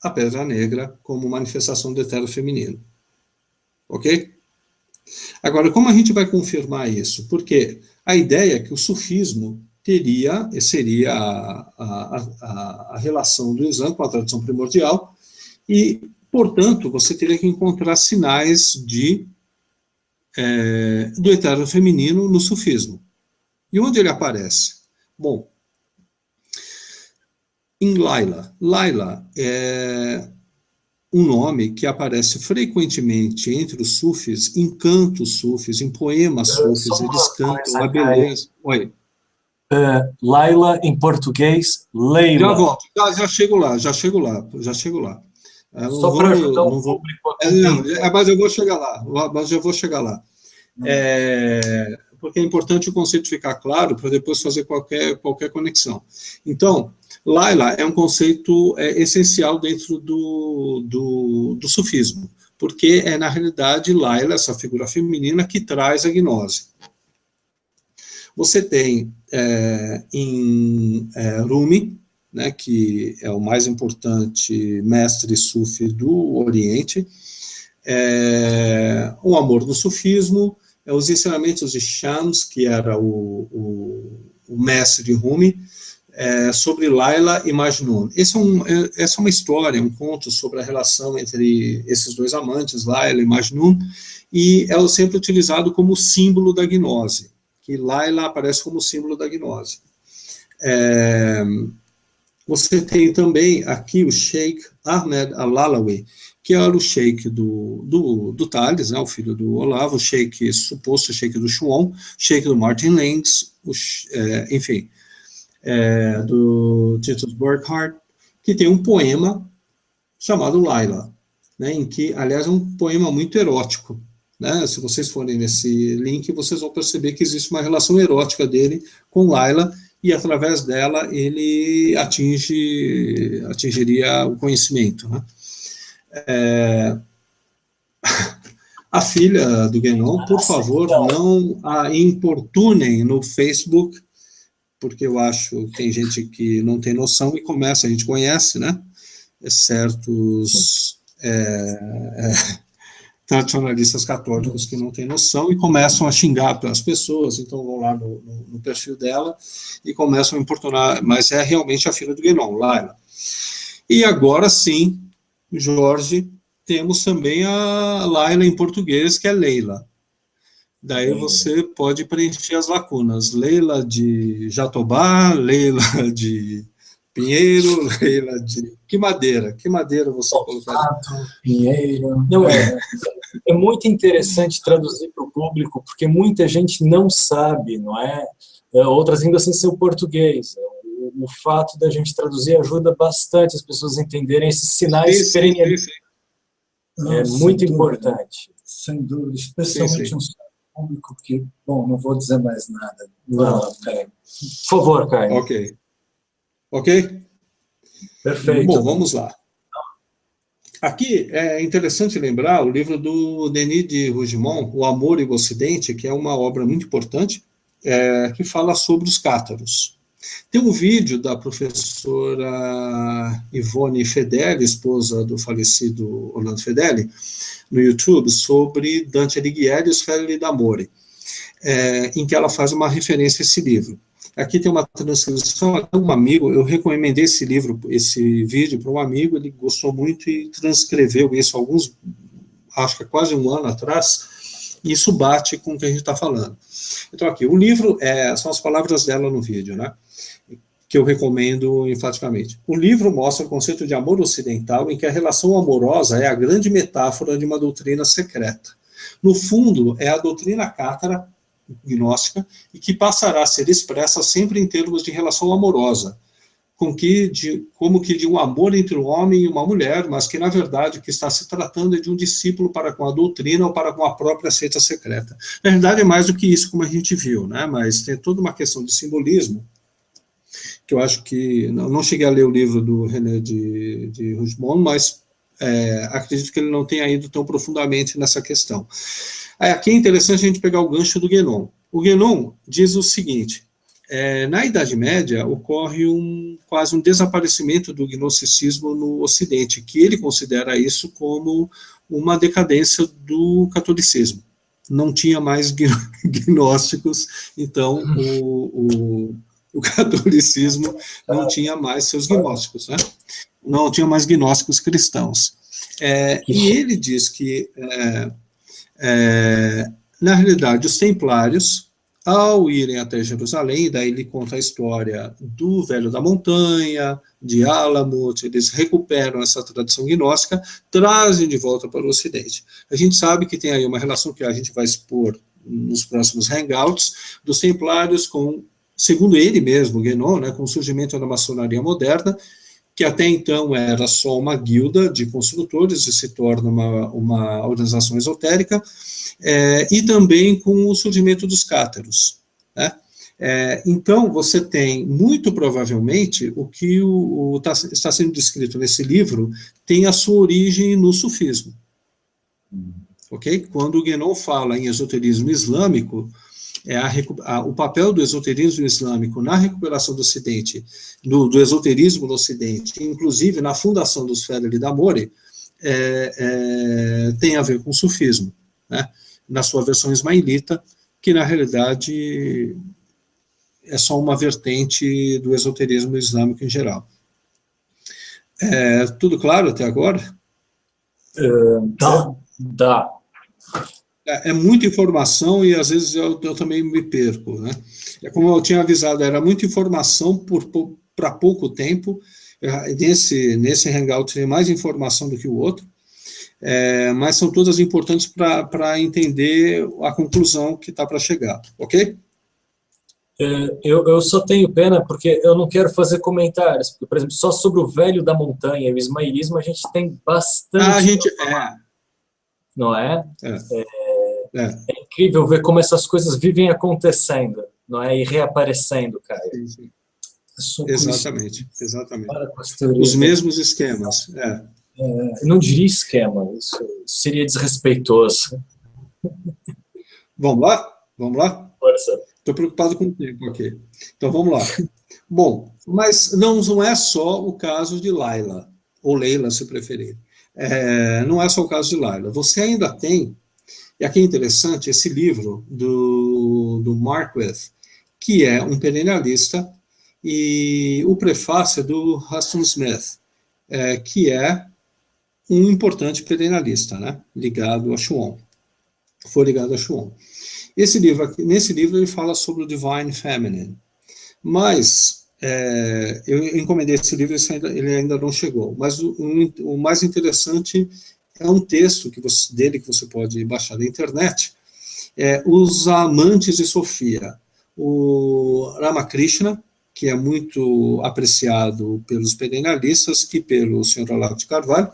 a Pedra Negra como manifestação do eterno feminino. Ok? Agora, como a gente vai confirmar isso? Porque a ideia é que o sufismo seria a relação do Islã com a tradição primordial e, portanto, você teria que encontrar sinais do eterno feminino no sufismo. E onde ele aparece? Bom, em Laila. Laila é um nome que aparece frequentemente entre os sufis, em cantos sufis, em poemas sufis, eles cantam a beleza. Oi. Laila, em português, Leila. Já volto, já chego lá. Só para ajudar o público. Mas eu vou chegar lá. Porque é importante o conceito ficar claro para depois fazer qualquer conexão. Então, Laila é um conceito essencial dentro do sufismo, porque na realidade, Laila, essa figura feminina, que traz a gnose. Você tem em Rumi, né, que é o mais importante mestre sufi do Oriente, o amor no sufismo, os ensinamentos de Shams, que era o mestre de Rumi, sobre Laila e Majnun. Essa é uma história, um conto sobre a relação entre esses dois amantes, Laila e Majnun, e é sempre utilizado como símbolo da gnose, que Laila aparece como símbolo da gnose. Você tem também aqui o Sheikh Ahmed Al-Alawi, que era o sheik do Tales, né, o filho do Olavo, o sheik, suposto sheik do Shuon, sheik do Martin Lenz, enfim, do Titus Burckhardt, que tem um poema chamado Laila, né, em que, aliás, é um poema muito erótico, né, se vocês forem nesse link, vocês vão perceber que existe uma relação erótica dele com Laila, e através dela ele atingiria o conhecimento, né. A filha do Guénon, por favor, não a importunem no Facebook, porque eu acho que tem gente que não tem noção e começa, a gente conhece, né, certos tradicionalistas católicos que não têm noção e começam a xingar as pessoas, então vão lá no perfil dela e começam a importunar, mas é realmente a filha do Guénon, Laila. E agora sim, Jorge, temos também a Laila em português, que é Leila. Daí você pode preencher as lacunas. Leila de Jatobá, Leila de Pinheiro, Leila de... Que madeira você colocaria? Pinheiro... Não, é muito interessante traduzir para o público, porque muita gente não sabe, não é? Outras línguas sem ser o português. O fato da gente traduzir ajuda bastante as pessoas a entenderem esses sinais perenniais. É muito importante. Sem dúvida, especialmente um público que, bom, não vou dizer mais nada. Não, Por favor, Caio. Ok? Perfeito. Bom, vamos lá. Aqui é interessante lembrar o livro do Denis de Rougemont, O Amor e o Ocidente, que é uma obra muito importante, que fala sobre os cátaros. Tem um vídeo da professora Ivone Fedeli, esposa do falecido Orlando Fedeli, no YouTube, sobre Dante Alighieri e os Fedeli d'Amore, em que ela faz uma referência a esse livro. Aqui tem uma transcrição, um amigo, eu recomendei esse vídeo para um amigo, ele gostou muito e transcreveu isso acho que quase um ano atrás, e isso bate com o que a gente está falando. Então aqui, o livro, são as palavras dela no vídeo, né? Que eu recomendo enfaticamente. O livro mostra o conceito de amor ocidental, em que a relação amorosa é a grande metáfora de uma doutrina secreta. No fundo, é a doutrina cátara, gnóstica, e que passará a ser expressa sempre em termos de relação amorosa, como que de um amor entre um homem e uma mulher, mas que, na verdade, o que está se tratando é de um discípulo para com a doutrina ou para com a própria seita secreta. Na verdade, é mais do que isso, como a gente viu, né? Mas tem toda uma questão de simbolismo, que eu acho que, não cheguei a ler o livro do René de Rougemont, mas acredito que ele não tenha ido tão profundamente nessa questão. Aqui é interessante a gente pegar o gancho do Guénon. O Guénon diz o seguinte, na Idade Média ocorre quase um desaparecimento do gnosticismo no Ocidente, que ele considera isso como uma decadência do catolicismo. Não tinha mais gnósticos, então o catolicismo não tinha mais seus gnósticos, né? Não tinha mais gnósticos cristãos. E ele diz que, na realidade, os templários, ao irem até Jerusalém, daí ele conta a história do Velho da Montanha, de Alamut, eles recuperam essa tradição gnóstica, trazem de volta para o Ocidente. A gente sabe que tem aí uma relação que a gente vai expor nos próximos hangouts, dos templários com, segundo ele mesmo, Guénon, né, com o surgimento da maçonaria moderna, que até então era só uma guilda de construtores e se torna uma organização esotérica, e também com o surgimento dos cátaros, né? Então, você tem, muito provavelmente, o que está sendo descrito nesse livro tem a sua origem no sufismo. Ok? Quando o Guénon fala em esoterismo islâmico, o papel do esoterismo islâmico na recuperação do Ocidente, do esoterismo no Ocidente, inclusive na fundação dos Fedeli d'Amore, tem a ver com o sufismo, né? Na sua versão ismailita, que na realidade é só uma vertente do esoterismo islâmico em geral. Tudo claro até agora? Dá. É muita informação e às vezes eu também me perco, né? É como eu tinha avisado, era muita informação para pouco tempo. Nesse Hangout tem mais informação do que o outro, mas são todas importantes para entender a conclusão que está para chegar, ok? Eu só tenho pena porque eu não quero fazer comentários. Porque, por exemplo, só sobre o velho da montanha e o ismaelismo a gente tem bastante. Não é? É incrível ver como essas coisas vivem acontecendo, não é? E reaparecendo, cara. Sim. Exatamente. Os mesmos esquemas. Eu não diria esquema, isso seria desrespeitoso. Vamos lá? Força. Estou preocupado com o tempo aqui. Então, vamos lá. Bom, mas não é só o caso de Laila, ou Leila, se preferir. Não é só o caso de Laila. Você ainda tem, e aqui é interessante, esse livro do Marquardt, que é um perennialista, e o prefácio é do Huston Smith, que é um importante perennialista, né, ligado a Schuon. Foi ligado a Schuon. Nesse livro ele fala sobre o Divine Feminine, mas eu encomendei esse livro, ele ainda não chegou, mas o mais interessante é um texto dele que você pode baixar da internet, Os Amantes de Sofia, o Ramakrishna, que é muito apreciado pelos perennialistas e pelo Sr. Olavo de Carvalho,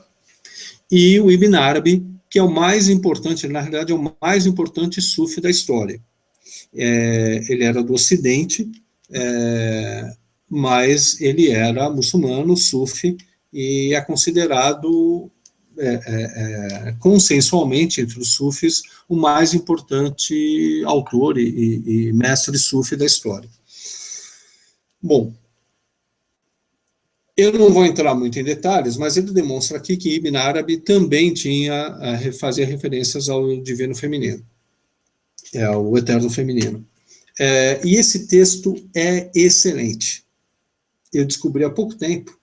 e o Ibn Arabi, que é o mais importante, na realidade é o mais importante sufi da história. Ele era do Ocidente, mas ele era muçulmano, sufi, e é considerado consensualmente entre os sufis o mais importante autor e mestre sufi da história. Bom, eu não vou entrar muito em detalhes, mas ele demonstra aqui que Ibn Arabi também fazia referências ao divino feminino, ao eterno feminino. E esse texto é excelente. Eu descobri há pouco tempo.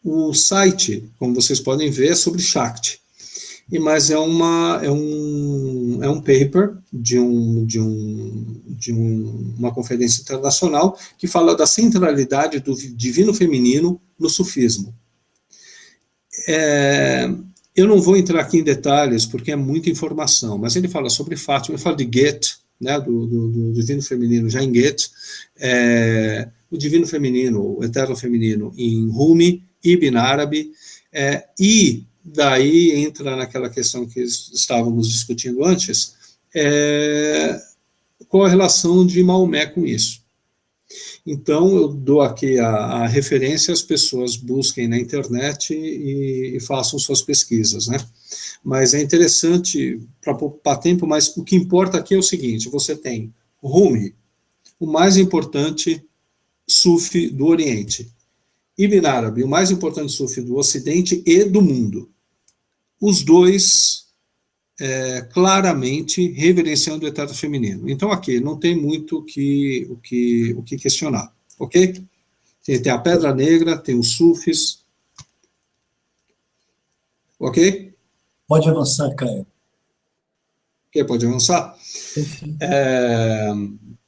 O site, como vocês podem ver, é sobre Shakti. Mas é um paper de uma conferência internacional que fala da centralidade do divino feminino no sufismo. Eu não vou entrar aqui em detalhes, porque é muita informação, mas ele fala sobre Fátima, ele fala de Goethe, né, do divino feminino já em Goethe, o divino feminino, o eterno feminino em Rumi, Ibn Arabi, e daí entra naquela questão que estávamos discutindo antes, qual a relação de Maomé com isso. Então, eu dou aqui a referência, as pessoas busquem na internet e façam suas pesquisas, né? Mas é interessante para poupar tempo, mas o que importa aqui é o seguinte, você tem Rumi, o mais importante sufi do Oriente, Ibn Arabi, o mais importante sufi do Ocidente e do mundo. Os dois claramente reverenciando o eterno feminino. Então, aqui não tem muito o que questionar, ok? Tem a Pedra Negra, tem os sufis, ok? Pode avançar, Caio. Ok, pode avançar?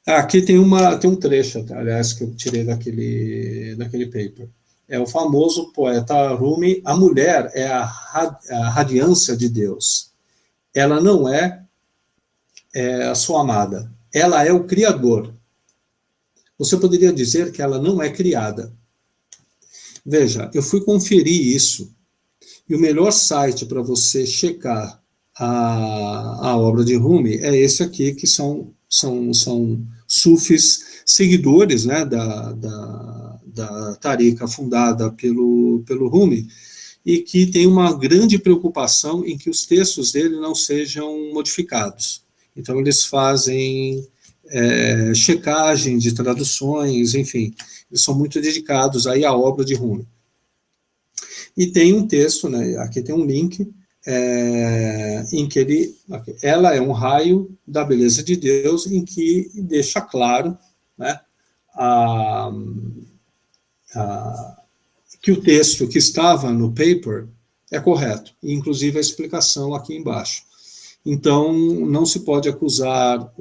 Aqui tem um trecho, aliás, que eu tirei daquele paper. É o famoso poeta Rumi, a mulher é a radiância de Deus. Ela não é a sua amada, ela é o Criador. Você poderia dizer que ela não é criada. Veja, eu fui conferir isso, e o melhor site para você checar a obra de Rumi é esse aqui, que são sufis seguidores, né, da Tariqa fundada pelo Rumi, e que tem uma grande preocupação em que os textos dele não sejam modificados. Então, eles fazem checagem de traduções, enfim, eles são muito dedicados aí à obra de Rumi. E tem um texto, né, aqui tem um link, em que ela é um raio da beleza de Deus, em que deixa claro, né, a, que o texto que estava no paper é correto, inclusive a explicação aqui embaixo. Então, não se pode acusar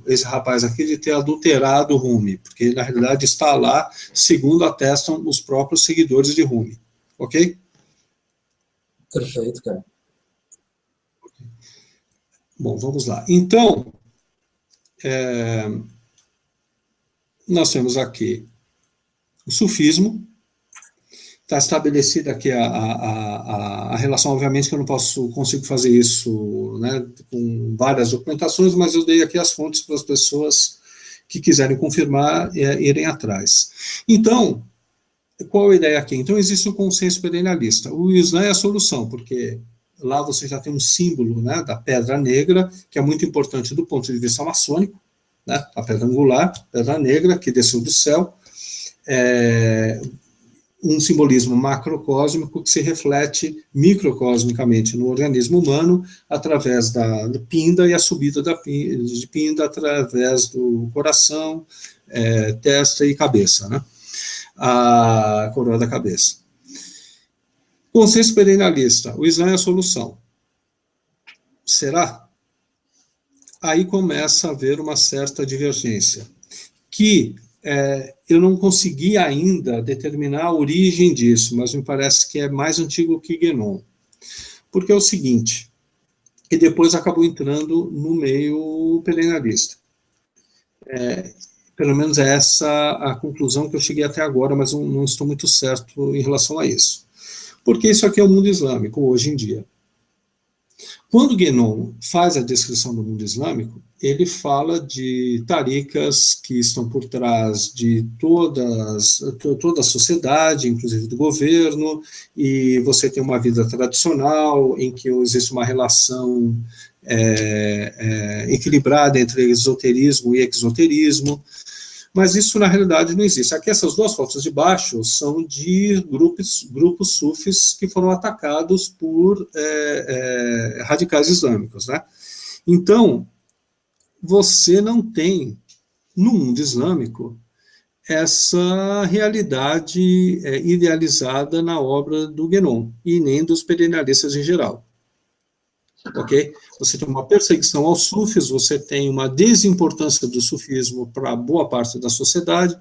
esse rapaz aqui de ter adulterado Rumi, porque, na realidade, está lá, segundo atestam os próprios seguidores de Rumi. Ok? Perfeito, cara. Bom, vamos lá. Então, nós temos aqui o sufismo. Está estabelecida aqui a relação, obviamente que eu não consigo fazer isso, né, com várias documentações, mas eu dei aqui as fontes para as pessoas que quiserem confirmar irem atrás. Então, qual a ideia aqui? Então, existe um consenso perennialista. O Islã é a solução, porque lá você já tem um símbolo, né, da pedra negra, que é muito importante do ponto de vista maçônico, né, a pedra angular, pedra negra, que desceu do céu, um simbolismo macrocósmico que se reflete microcosmicamente no organismo humano através da pinda e a subida de pinda através do coração, testa e cabeça, né? A coroa da cabeça. Consenso perennialista, o Islã é a solução. Será? Aí começa a haver uma certa divergência, que eu não consegui ainda determinar a origem disso, mas me parece que é mais antigo que Guénon. Porque é o seguinte, e depois acabou entrando no meio perennialista. Pelo menos é essa a conclusão que eu cheguei até agora, mas não estou muito certo em relação a isso. Porque isso aqui é o mundo islâmico, hoje em dia. Quando Guénon faz a descrição do mundo islâmico, ele fala de taricas que estão por trás de toda a sociedade, inclusive do governo, e você tem uma vida tradicional, em que existe uma relação equilibrada entre esoterismo e exoterismo, mas isso na realidade não existe. Aqui essas duas fotos de baixo são de grupos sufis que foram atacados por radicais islâmicos, né? Então, você não tem, no mundo islâmico, essa realidade idealizada na obra do Guénon, e nem dos perennialistas em geral. Ok? Você tem uma perseguição aos sufis, você tem uma desimportância do sufismo para boa parte da sociedade.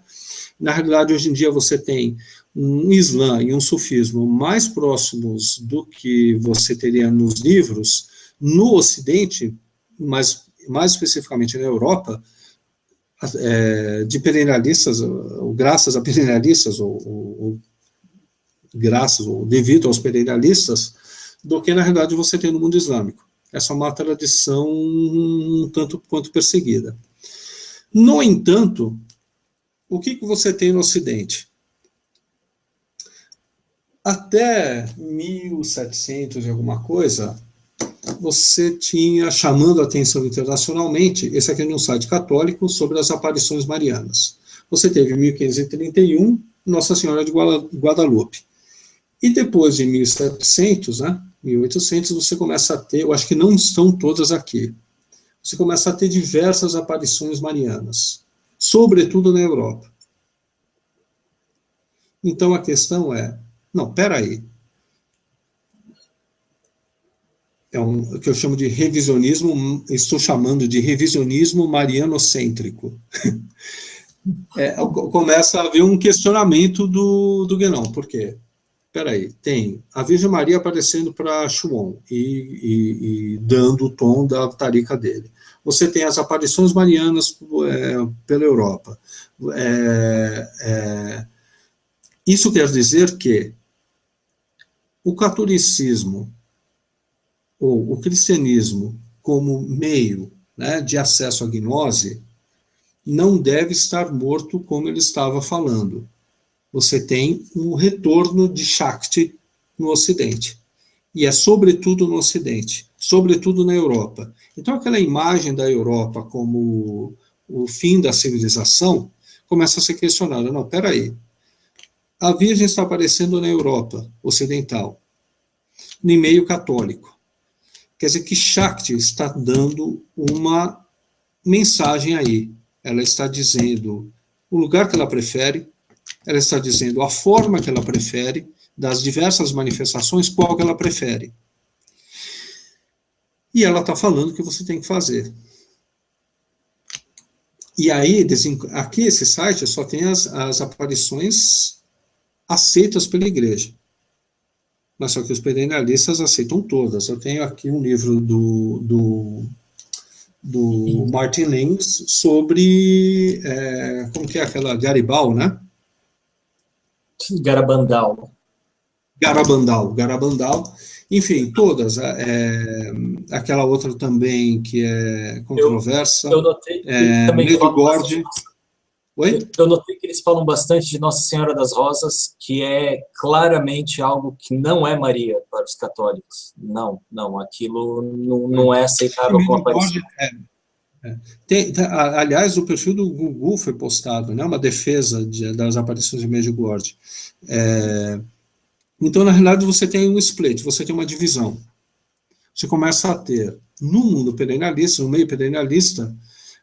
Na realidade, hoje em dia, você tem um Islã e um sufismo mais próximos do que você teria nos livros. No Ocidente, mas mais especificamente na Europa, de perennialistas, ou graças a perennialistas, ou devido aos perennialistas, do que na realidade você tem no mundo islâmico. Essa é uma tradição um tanto quanto perseguida. No entanto, o que você tem no Ocidente? Até 1700 e alguma coisa, você tinha, chamando a atenção internacionalmente, esse aqui é um site católico, sobre as aparições marianas. Você teve em 1531, Nossa Senhora de Guadalupe. E depois de 1700, né, 1800, você começa a ter, eu acho que não estão todas aqui, você começa a ter diversas aparições marianas, sobretudo na Europa. Então a questão não, peraí, o que eu chamo de revisionismo, estou chamando de revisionismo marianocêntrico. Começa a haver um questionamento do Guénon, por quê? Peraí, tem a Virgem Maria aparecendo para Schuon e dando o tom da tarica dele. Você tem as aparições marianas pela Europa. Isso quer dizer que o catolicismo ou o cristianismo como meio, né, de acesso à gnose não deve estar morto como ele estava falando. Você tem um retorno de Shakti no Ocidente. E é sobretudo no Ocidente, sobretudo na Europa. Então aquela imagem da Europa como o fim da civilização começa a ser questionada. Não, peraí. A Virgem está aparecendo na Europa Ocidental, no meio católico. Quer dizer que Shakti está dando uma mensagem aí. Ela está dizendo, o lugar que ela prefere, ela está dizendo a forma que ela prefere, das diversas manifestações, qual que ela prefere. E ela está falando o que você tem que fazer. E aí, aqui esse site só tem as aparições aceitas pela igreja. Mas só que os perennialistas aceitam todas. Eu tenho aqui um livro do Martin Lenz sobre, como que é aquela, Garibal, né? Garabandal. Garabandal. Enfim, todas. Aquela outra também que é controversa. Eu notei que também Medjugorje. Oi? Eu notei que eles falam bastante de Nossa Senhora das Rosas, que é claramente algo que não é Maria para os católicos. Não, aquilo não é aceitável como aparição. Aliás, o perfil do Google foi postado, né, uma defesa das aparições de Medjugorje. Então, na realidade, você tem um split, você tem uma divisão. Você começa a ter, no mundo perennialista, no meio perennialista,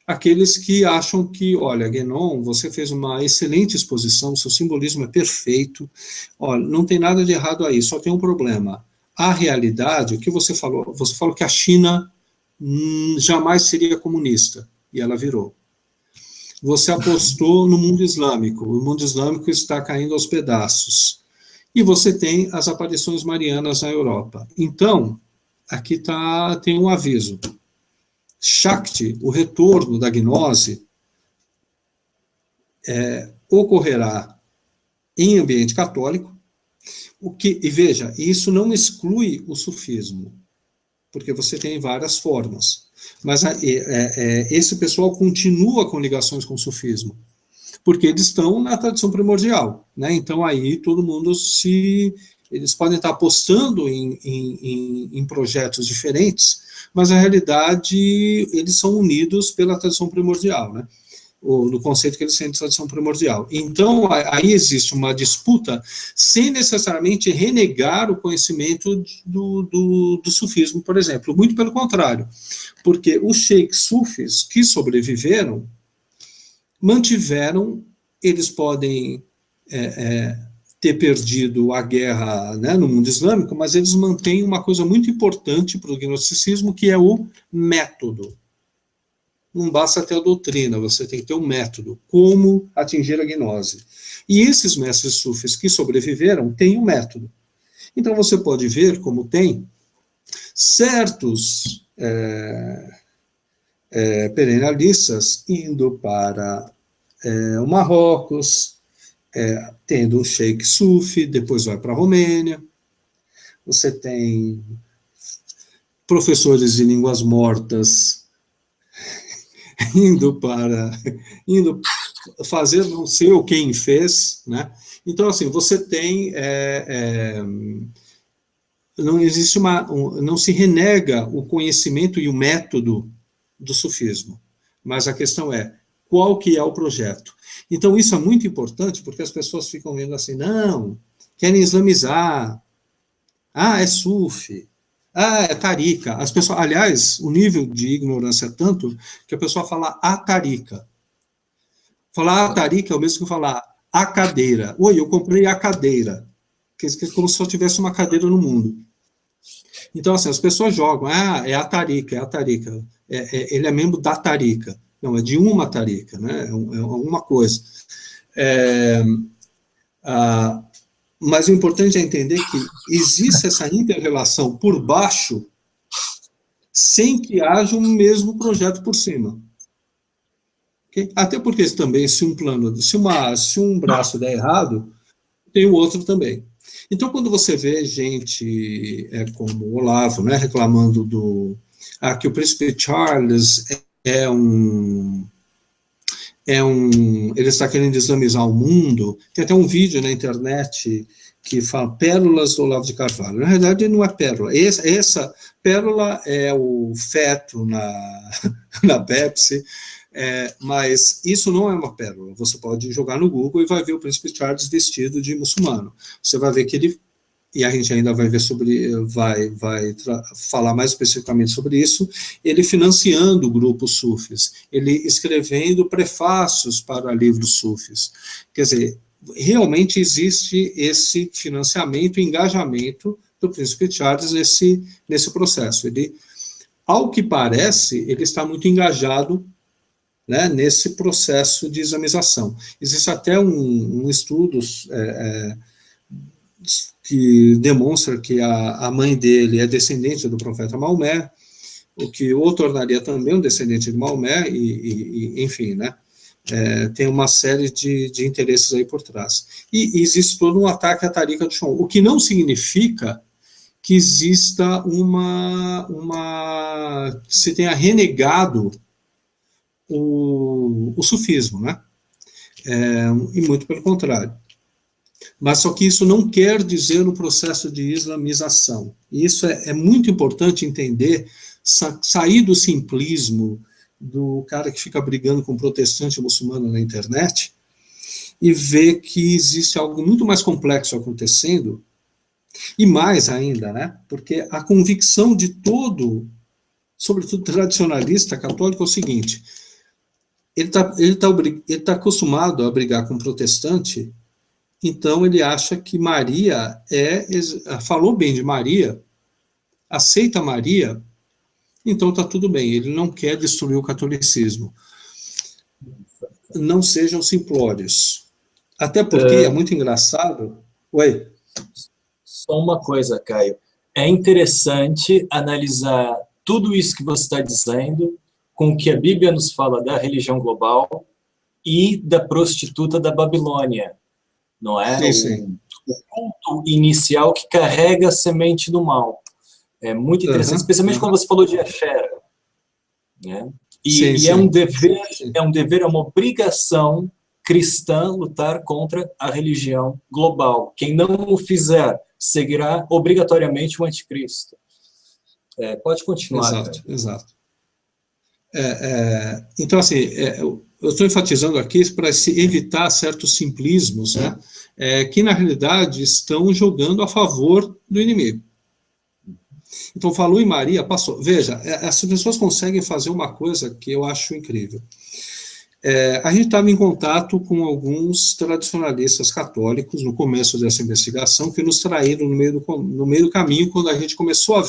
aqueles que acham que, olha, Guénon, você fez uma excelente exposição, seu simbolismo é perfeito, olha, não tem nada de errado aí, só tem um problema. A realidade, o que você falou que a China jamais seria comunista, e ela virou. Você apostou no mundo islâmico, o mundo islâmico está caindo aos pedaços. E você tem as aparições marianas na Europa. Então, aqui tem um aviso. Shakti, o retorno da gnose, ocorrerá em ambiente católico, e veja, isso não exclui o sufismo, porque você tem várias formas, mas esse pessoal continua com ligações com o sufismo, porque eles estão na tradição primordial, né? Então aí todo mundo eles podem estar apostando em projetos diferentes, mas na realidade eles são unidos pela tradição primordial, né? No conceito que eles têm de tradição primordial. Então, aí existe uma disputa sem necessariamente renegar o conhecimento do sufismo, por exemplo. Muito pelo contrário, porque os sheiks sufis que sobreviveram, mantiveram, eles podem ter perdido a guerra, né, no mundo islâmico, mas eles mantêm uma coisa muito importante para o gnosticismo, que é o método. Não basta ter a doutrina, você tem que ter um método, como atingir a gnose. E esses mestres sufis que sobreviveram têm um método. Então você pode ver como tem certos perennialistas indo para o Marrocos, tendo um sheik sufi, depois vai para a Romênia. Você tem professores de línguas mortas indo fazer não sei o quem fez, né? Então, assim, você tem, não existe não se renega o conhecimento e o método do sufismo, mas a questão é, qual que é o projeto? Então, isso é muito importante, porque as pessoas ficam vendo assim, não, querem islamizar, é sufi, é tarika. As pessoas, aliás, o nível de ignorância é tanto que a pessoa fala a tarika. Falar a tarika é o mesmo que falar a cadeira. Oi, eu comprei a cadeira. Que é como se só tivesse uma cadeira no mundo. Então, assim, as pessoas jogam, é a tarika, ele é membro da tarika. Não, é de uma tarika, né? É uma coisa. Mas o importante é entender que existe essa inter-relação por baixo sem que haja um mesmo projeto por cima. Okay? Até porque também, se um braço der errado, tem o outro também. Então, quando você vê gente como o Olavo, né, reclamando que o príncipe Charles ele está querendo islamizar o mundo. Tem até um vídeo na internet que fala pérolas do Olavo de Carvalho. Na realidade, não é pérola. Essa pérola é o feto na Pepsi, mas isso não é uma pérola. Você pode jogar no Google e vai ver o príncipe Charles vestido de muçulmano. Você vai ver que ele e a gente ainda vai ver falar mais especificamente sobre isso, ele financiando grupos sufis, ele escrevendo prefácios para livros sufis. Quer dizer, realmente existe esse financiamento e engajamento do príncipe Charles nesse processo. Ele, ao que parece, ele está muito engajado, né, nesse processo de islamização. Existe até um estudo que demonstra que a mãe dele é descendente do profeta Maomé, o que o tornaria também um descendente de Maomé, enfim, né, tem uma série de interesses aí por trás. E existe todo um ataque à Tarika do Shon, o que não significa que exista se tenha renegado o sufismo, né? E muito pelo contrário. Mas só que isso não quer dizer o processo de islamização. E isso é muito importante entender, sair do simplismo do cara que fica brigando com protestante e muçulmano na internet e ver que existe algo muito mais complexo acontecendo, e mais ainda, né? Porque a convicção de todo, sobretudo tradicionalista católico, é o seguinte: ele tá acostumado a brigar com protestante, então ele acha que Maria falou bem de Maria, aceita Maria, então está tudo bem, ele não quer destruir o catolicismo. Não sejam simplórios. Até porque é muito engraçado. Oi? Só uma coisa, Caio. É interessante analisar tudo isso que você está dizendo com o que a Bíblia nos fala da religião global e da prostituta da Babilônia, não é? Sim. O culto inicial que carrega a semente do mal. É muito interessante, especialmente quando você falou de Asherah, né? E é um dever, é uma obrigação cristã lutar contra a religião global. Quem não o fizer seguirá obrigatoriamente o anticristo. Pode continuar. Exato. Então, assim, eu estou enfatizando aqui para se evitar certos simplismos, né, que, na realidade, estão jogando a favor do inimigo. Então, falou em Maria, passou. Veja, as pessoas conseguem fazer uma coisa que eu acho incrível. A gente estava em contato com alguns tradicionalistas católicos no começo dessa investigação, que nos traíram no meio do caminho, quando a gente começou a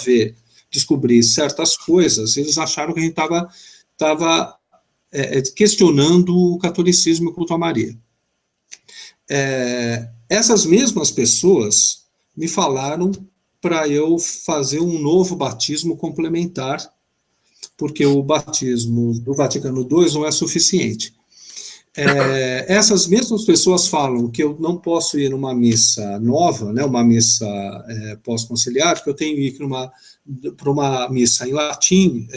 descobrir certas coisas. Eles acharam que a gente estava questionando o catolicismo e o culto a Maria. Essas mesmas pessoas me falaram para eu fazer um novo batismo complementar, porque o batismo do Vaticano II não é suficiente. Essas mesmas pessoas falam que eu não posso ir numa missa nova, né, uma missa pós-conciliar, que eu tenho que ir para uma missa em latim,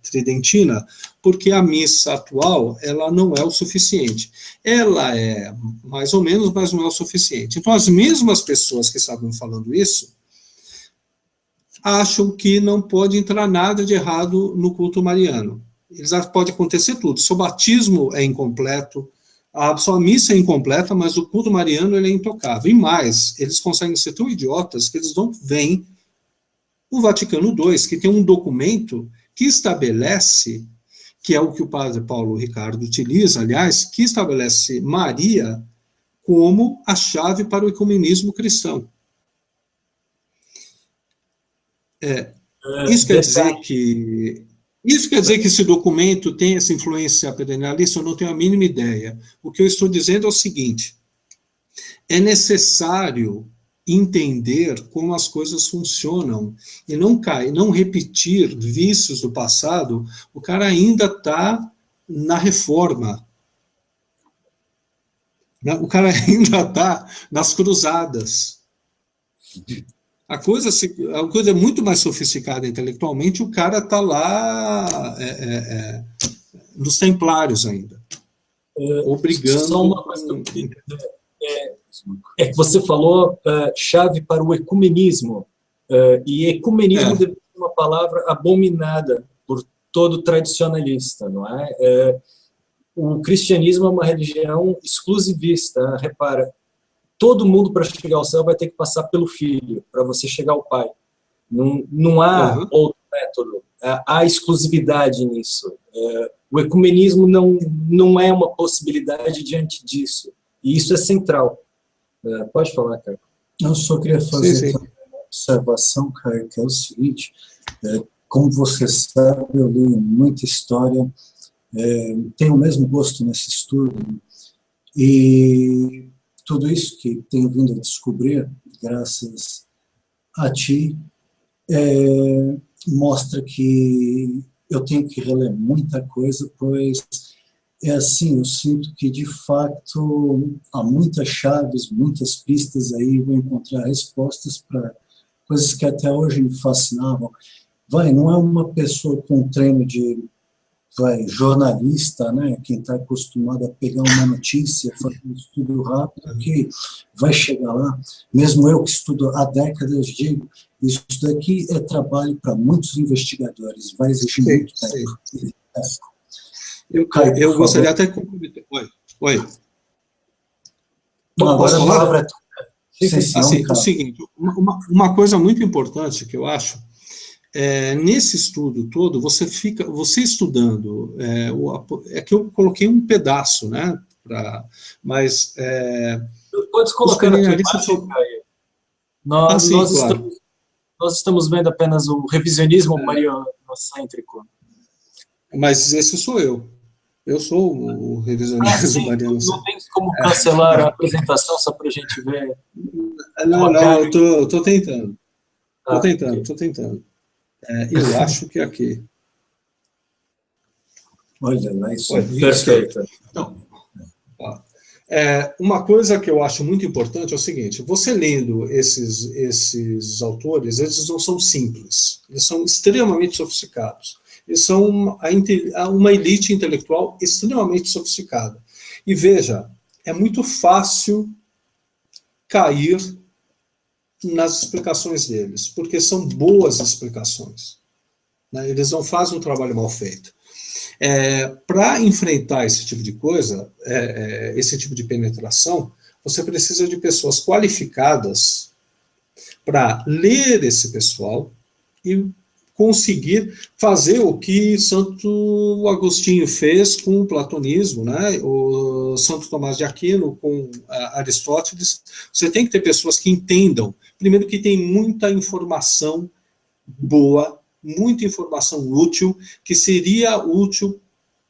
tridentina, porque a missa atual ela não é o suficiente. Ela é mais ou menos, mas não é o suficiente. Então, as mesmas pessoas que estavam falando isso acham que não pode entrar nada de errado no culto mariano. Pode acontecer tudo. Seu batismo é incompleto, a sua missa é incompleta, mas o culto mariano ele é intocável. E mais, eles conseguem ser tão idiotas que eles não veem o Vaticano II, que tem um documento que estabelece, que é o que o padre Paulo Ricardo utiliza, aliás, que estabelece Maria como a chave para o ecumenismo cristão. Isso quer dizer que esse documento tem essa influência perennialista? Eu não tenho a mínima ideia. O que eu estou dizendo é o seguinte: é necessário entender como as coisas funcionam e não repetir vícios do passado. O cara ainda está na reforma. O cara ainda está nas cruzadas. A coisa é muito mais sofisticada intelectualmente, o cara está lá nos templários ainda, obrigando... Só uma coisa que eu queria dizer, que você falou chave para o ecumenismo, e ecumenismo deve ser uma palavra abominada por todo tradicionalista, não é? O cristianismo é uma religião exclusivista, repara, todo mundo para chegar ao céu vai ter que passar pelo Filho, para você chegar ao Pai. Não há outro método, há exclusividade nisso. O ecumenismo não é uma possibilidade diante disso, e isso é central. Pode falar, cara. Eu só queria fazer uma observação, cara, que é o seguinte, como você sabe, eu li muita história, tenho o mesmo gosto nesse estudo, e tudo isso que tenho vindo a descobrir, graças a ti, mostra que eu tenho que reler muita coisa, pois assim, eu sinto que de fato há muitas chaves, muitas pistas aí, vou encontrar respostas para coisas que até hoje me fascinavam. Não é uma pessoa com treino de jornalista, né, quem está acostumado a pegar uma notícia, fazer um estudo rápido, que vai chegar lá. Mesmo eu que estudo há décadas, digo, isso daqui é trabalho para muitos investigadores, vai exigir muito tempo. Eu gostaria até de comprometer. Oi. Posso falar? O seguinte, uma coisa muito importante que eu acho, nesse estudo todo, você estudando, que eu coloquei um pedaço, né, mas... Pode colocar na tua imagem, Caio. Nós estamos vendo apenas o revisionismo marianocêntrico. Mas esse sou eu. Eu sou o revisionismo marianocêntrico. Não tem como cancelar a apresentação só para a gente ver? Não, eu estou tentando. Estou tentando. Eu acho que é aqui. Olha lá, isso é perfeito. Então, uma coisa que eu acho muito importante é o seguinte: você lendo esses autores, eles não são simples, eles são extremamente sofisticados, eles são uma elite intelectual extremamente sofisticada. E veja, é muito fácil cair nas explicações deles, porque são boas explicações, né? Eles não fazem um trabalho mal feito. Para enfrentar esse tipo de coisa, esse tipo de penetração, você precisa de pessoas qualificadas para ler esse pessoal e conseguir fazer o que Santo Agostinho fez com o platonismo, né? O Santo Tomás de Aquino com Aristóteles. Você tem que ter pessoas que entendam, primeiro, que tem muita informação boa, muita informação útil, que seria útil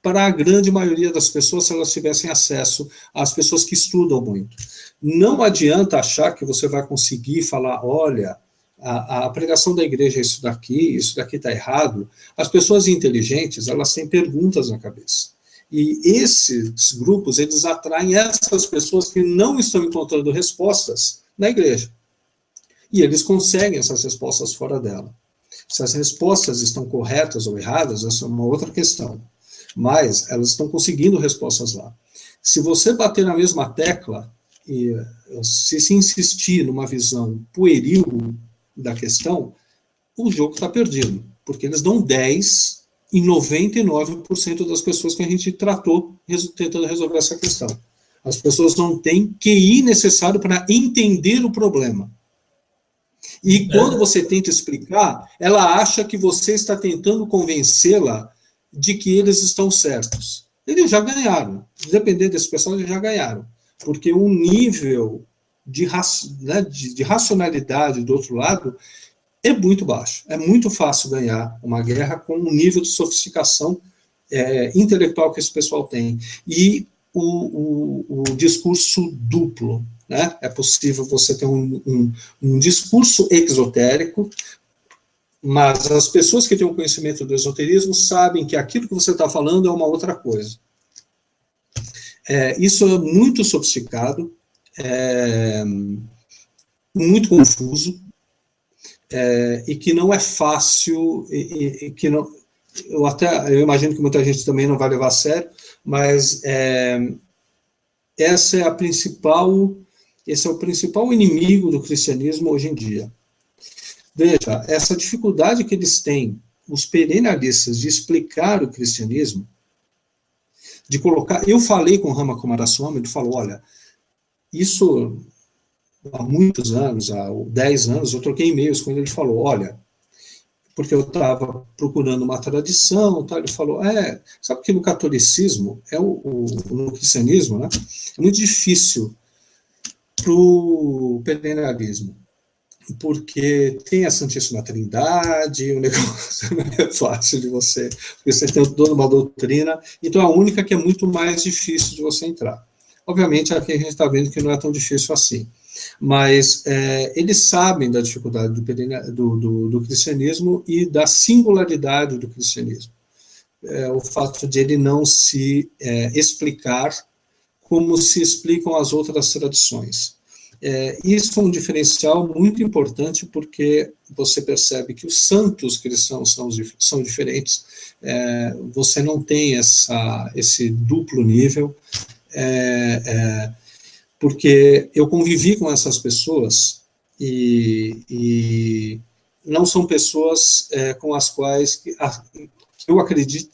para a grande maioria das pessoas se elas tivessem acesso às pessoas que estudam muito. Não adianta achar que você vai conseguir falar, olha, a pregação da igreja é isso daqui está errado. As pessoas inteligentes, elas têm perguntas na cabeça. E esses grupos, eles atraem essas pessoas que não estão encontrando respostas na igreja. E eles conseguem essas respostas fora dela. Se as respostas estão corretas ou erradas, essa é uma outra questão. Mas elas estão conseguindo respostas lá. Se você bater na mesma tecla, e se insistir numa visão pueril da questão, o jogo está perdido. Porque eles dão 10 em 99% das pessoas que a gente tratou tentando resolver essa questão. As pessoas não têm QI necessário para entender o problema. E quando você tenta explicar, ela acha que você está tentando convencê-la de que eles estão certos. Eles já ganharam. Dependendo desse pessoal, eles já ganharam. Porque o nível de racionalidade do outro lado é muito baixo. É muito fácil ganhar uma guerra com o nível de sofisticação intelectual que esse pessoal tem. E o discurso duplo. Né? É possível você ter um discurso exotérico, mas as pessoas que têm o conhecimento do esoterismo sabem que aquilo que você está falando é uma outra coisa. Isso é muito sofisticado, muito confuso, e que não é fácil, e que não, eu imagino que muita gente também não vai levar a sério, mas esse é o principal inimigo do cristianismo hoje em dia. Veja, essa dificuldade que eles têm, os perennialistas, de explicar o cristianismo, de colocar... Eu falei com o Rama Kumaraswamy, ele falou, olha, isso há muitos anos, há 10 anos, eu troquei e-mails com ele, ele falou, olha, porque eu estava procurando uma tradição, tá? Ele falou, sabe que no catolicismo, no cristianismo, né, é muito difícil para o perennialismo, porque tem a Santíssima Trindade, o negócio não é fácil de você, porque você tem toda uma doutrina, então a única que é muito mais difícil de você entrar. Obviamente, aqui a gente está vendo que não é tão difícil assim, mas eles sabem da dificuldade do cristianismo e da singularidade do cristianismo. O fato de ele não se explicar como se explicam as outras tradições. Isso é um diferencial muito importante, porque você percebe que os santos cristãos são diferentes, você não tem esse duplo nível, porque eu convivi com essas pessoas e não são pessoas com as quais que eu acredito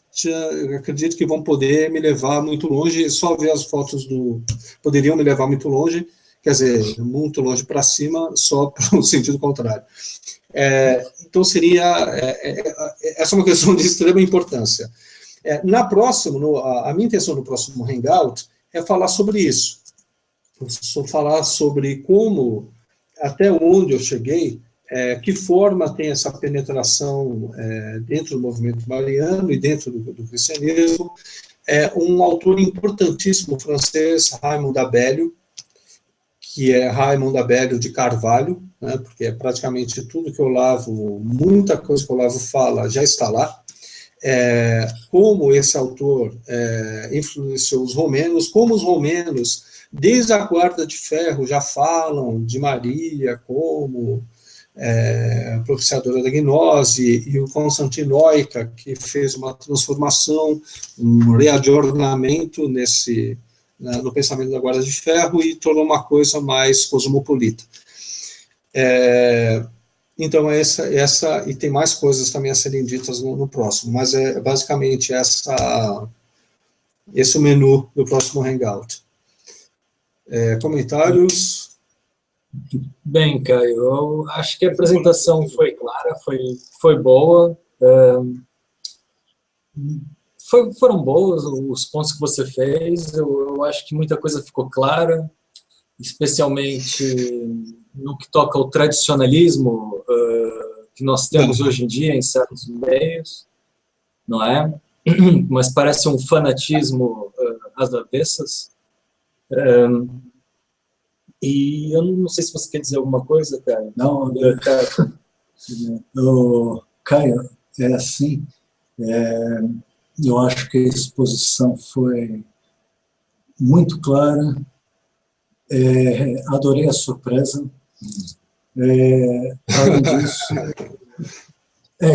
que vão poder me levar muito longe. Só ver as fotos poderiam me levar muito longe, quer dizer, muito longe para cima, só para o sentido contrário. Então essa é uma questão de extrema importância. A minha intenção no próximo Hangout é falar sobre isso. Falar sobre como, até onde eu cheguei, que forma tem essa penetração dentro do movimento mariano e dentro do cristianismo. Um autor importantíssimo francês, Raymond Abellio, que é Raymond Abellio de Carvalho, né, porque praticamente tudo que eu lavo, muita coisa que eu lavo fala, já está lá. Como esse autor influenciou os romenos, como os romenos, desde a Quarta de Ferro, já falam de Maria como propiciadora da gnose, e o Constantinoica, que fez uma transformação, um readornamento no pensamento da Guarda de Ferro e tornou uma coisa mais cosmopolita. Então, e tem mais coisas também a serem ditas no próximo, mas basicamente esse é o menu do próximo Hangout. Comentários? Bem, Caio, eu acho que a apresentação foi clara, foi boa. Foram boas os pontos que você fez. Eu acho que muita coisa ficou clara, especialmente no que toca ao tradicionalismo que nós temos hoje em dia em certos meios, não é? Mas parece um fanatismo às avessas. E eu não sei se você quer dizer alguma coisa, Caio. Não, Caio, é assim, eu acho que a exposição foi muito clara, adorei a surpresa, além disso,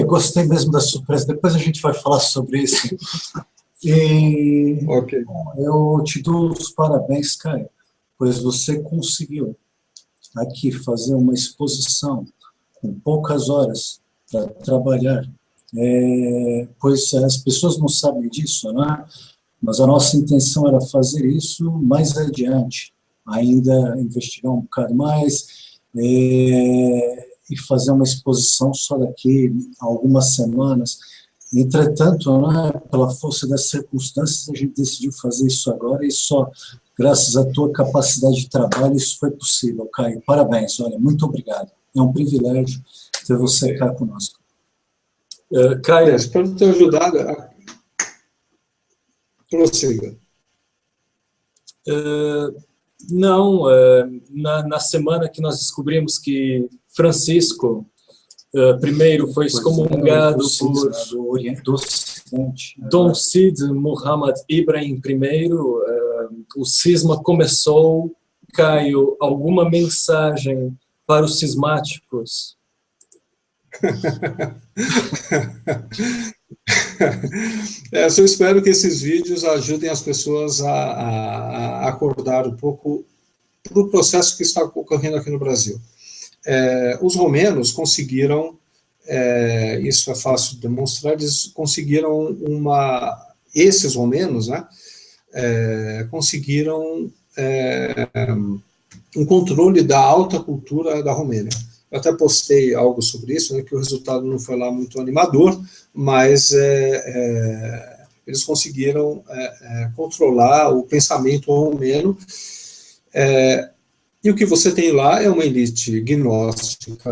gostei mesmo da surpresa, depois a gente vai falar sobre isso. E okay. Eu te dou os parabéns, Caio, pois você conseguiu aqui fazer uma exposição com poucas horas para trabalhar, pois as pessoas não sabem disso, né? Mas a nossa intenção era fazer isso mais adiante, ainda investigar um bocado mais e fazer uma exposição só daqui a algumas semanas. Entretanto, né, pela força das circunstâncias, a gente decidiu fazer isso agora e só graças à tua capacidade de trabalho isso foi possível, Caio. Parabéns, olha, muito obrigado. É um privilégio ter você cá conosco. Caio, espero ter ajudado a... Prossiga. Não, na semana que nós descobrimos que Francisco primeiro foi excomungado por Dom Cid Muhammad Ibrahim I, o cisma começou. Caio, alguma mensagem para os cismáticos? Eu só espero que esses vídeos ajudem as pessoas a acordar um pouco para o processo que está ocorrendo aqui no Brasil. Os romenos conseguiram, isso é fácil de demonstrar, eles conseguiram esses romenos, né, conseguiram um controle da alta cultura da Romênia. Eu até postei algo sobre isso, né, que o resultado não foi lá muito animador, mas eles conseguiram controlar o pensamento romeno. E o que você tem lá é uma elite gnóstica,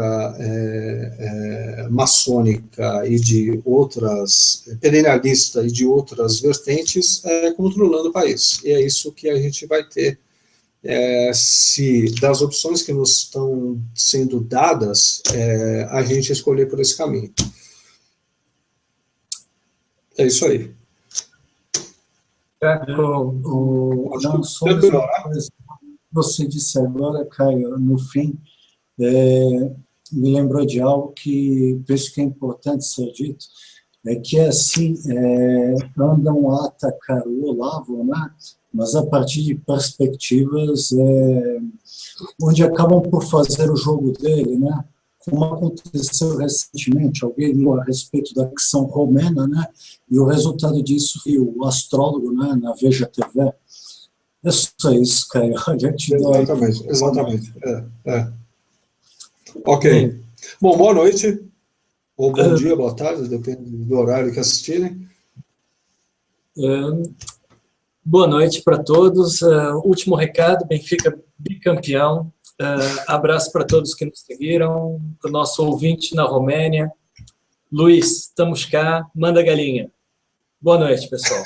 maçônica e de outras, perennialista e de outras vertentes, controlando o país. E é isso que a gente vai ter, se das opções que nos estão sendo dadas, a gente escolher por esse caminho. É isso aí. Não, só uma coisa. Você disse agora, Caio, no fim, me lembrou de algo que penso que é importante ser dito, que assim, andam a atacar o Olavo, né? Mas a partir de perspectivas onde acabam por fazer o jogo dele, né? Como aconteceu recentemente, alguém viu a respeito da questão romena, né? E o resultado disso foi o astrólogo, né? Na Veja TV. É só isso, Caio. Exatamente. Ok. Bom, boa noite, ou bom dia, boa tarde, depende do horário que assistirem. Boa noite para todos. Último recado, Benfica bicampeão. Abraço para todos que nos seguiram, para o nosso ouvinte na Romênia. Luiz, estamos cá, manda galinha. Boa noite, pessoal.